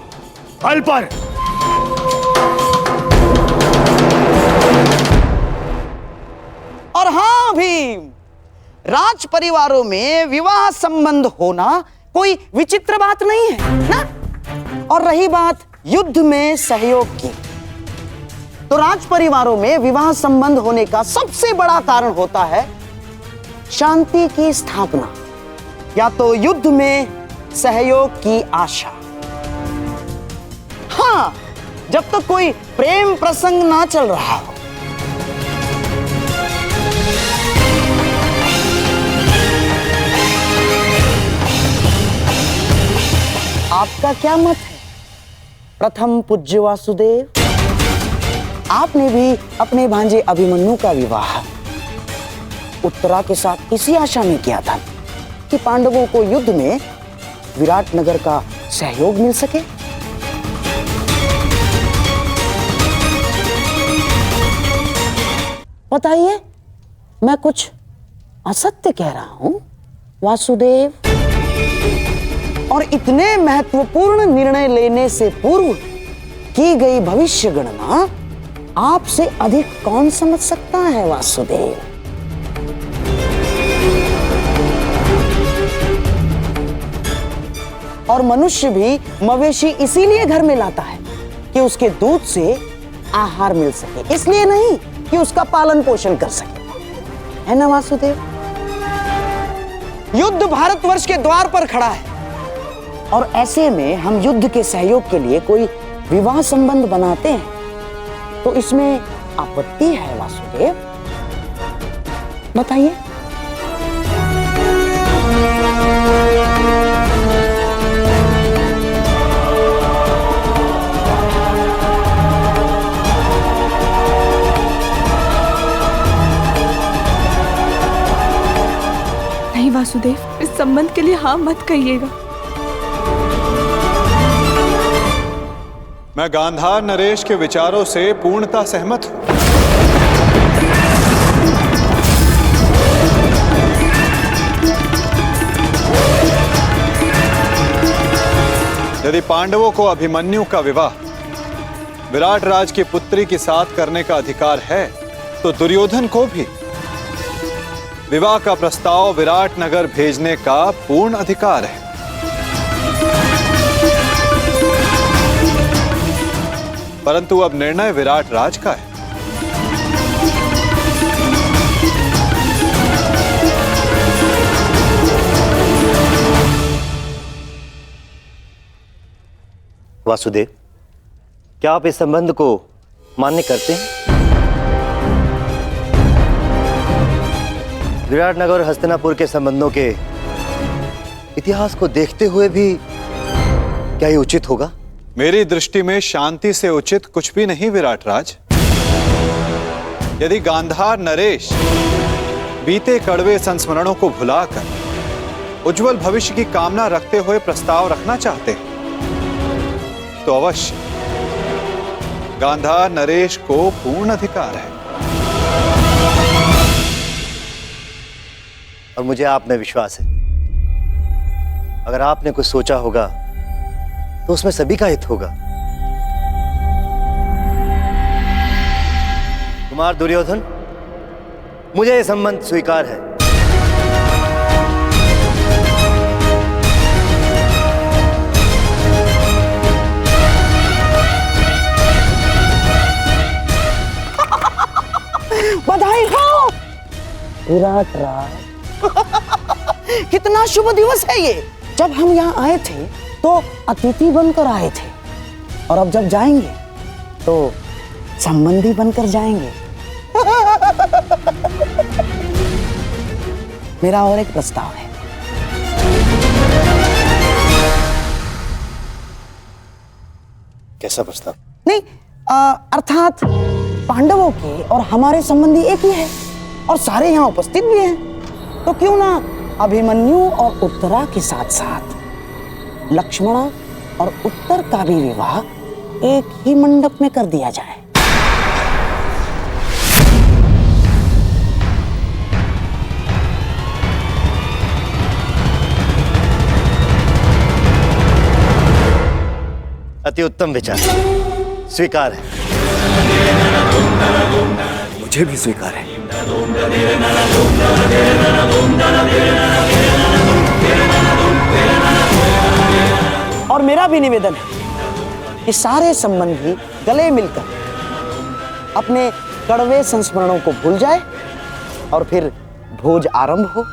Speaker 1: बल पर।
Speaker 5: और हाँ भीम, राज परिवारों में विवाह संबंध होना कोई विचित्र बात नहीं है ना। और रही बात युद्ध में सहयोग की, तो राज परिवारों में विवाह संबंध होने का सबसे बड़ा कारण होता है शांति की स्थापना या तो युद्ध में सहयोग की आशा। हाँ, जब तक कोई प्रेम प्रसंग ना चल रहा हो। आपका क्या मत है प्रथम पूज्य वासुदेव? आपने भी अपने भांजे अभिमन्यु का विवाह उत्तरा के साथ इसी आशा में किया था कि पांडवों को युद्ध में विराट नगर का सहयोग मिल सके। बताइए, मैं कुछ असत्य कह रहा हूं वासुदेव? और इतने महत्वपूर्ण निर्णय लेने से पूर्व की गई भविष्य गणना आपसे अधिक कौन समझ सकता है वासुदेव? और मनुष्य भी मवेशी इसीलिए घर में लाता है कि उसके दूध से आहार मिल सके, इसलिए नहीं कि उसका पालन पोषण कर सके, है ना वासुदेव? युद्ध भारतवर्ष के द्वार पर खड़ा है और ऐसे में हम युद्ध के सहयोग के लिए कोई विवाह संबंध बनाते हैं तो इसमें आपत्ति है वासुदेव? बताइए।
Speaker 2: नहीं वासुदेव, इस संबंध के लिए हाँ मत कहिएगा।
Speaker 8: मैं गांधार नरेश के विचारों से पूर्णतः सहमत हूं। यदि पांडवों को अभिमन्यु का विवाह विराट राज की पुत्री के साथ करने का अधिकार है तो दुर्योधन को भी विवाह का प्रस्ताव विराट नगर भेजने का पूर्ण अधिकार है। परंतु अब निर्णय विराट राज का है।
Speaker 15: वासुदेव, क्या आप इस संबंध को मान्य करते हैं? विराट नगर और हस्तिनापुर के संबंधों के इतिहास को देखते हुए भी क्या ये उचित होगा?
Speaker 8: मेरी दृष्टि में शांति से उचित कुछ भी नहीं विराट राज। यदि गांधार नरेश बीते कड़वे संस्मरणों को भुलाकर उज्जवल भविष्य की कामना रखते हुए प्रस्ताव रखना चाहते हैं तो अवश्य गांधार नरेश को पूर्ण अधिकार है।
Speaker 15: और मुझे आप में विश्वास है, अगर आपने कुछ सोचा होगा तो उसमें सभी का हित होगा। कुमार दुर्योधन, मुझे यह संबंध स्वीकार है।
Speaker 5: बधाई हो विराट राज। कितना शुभ दिवस है ये। जब हम यहाँ आए थे तो अतिथि बनकर आए थे और अब जब जाएंगे तो संबंधी बनकर जाएंगे। मेरा और एक प्रस्ताव है।
Speaker 15: कैसा प्रस्ताव?
Speaker 5: नहीं, अर्थात पांडवों के और हमारे संबंधी एक ही है और सारे यहाँ उपस्थित भी हैं, तो क्यों ना अभिमन्यु और उत्तरा के साथ साथ लक्ष्मण और उत्तर का भी विवाह एक ही मंडप में कर दिया जाए।
Speaker 15: अति उत्तम विचार, स्वीकार है।
Speaker 14: मुझे भी स्वीकार है।
Speaker 5: और मेरा भी निवेदन है कि सारे संबंधी गले मिलकर अपने कड़वे संस्मरणों को भूल जाए और फिर भोज आरंभ हो।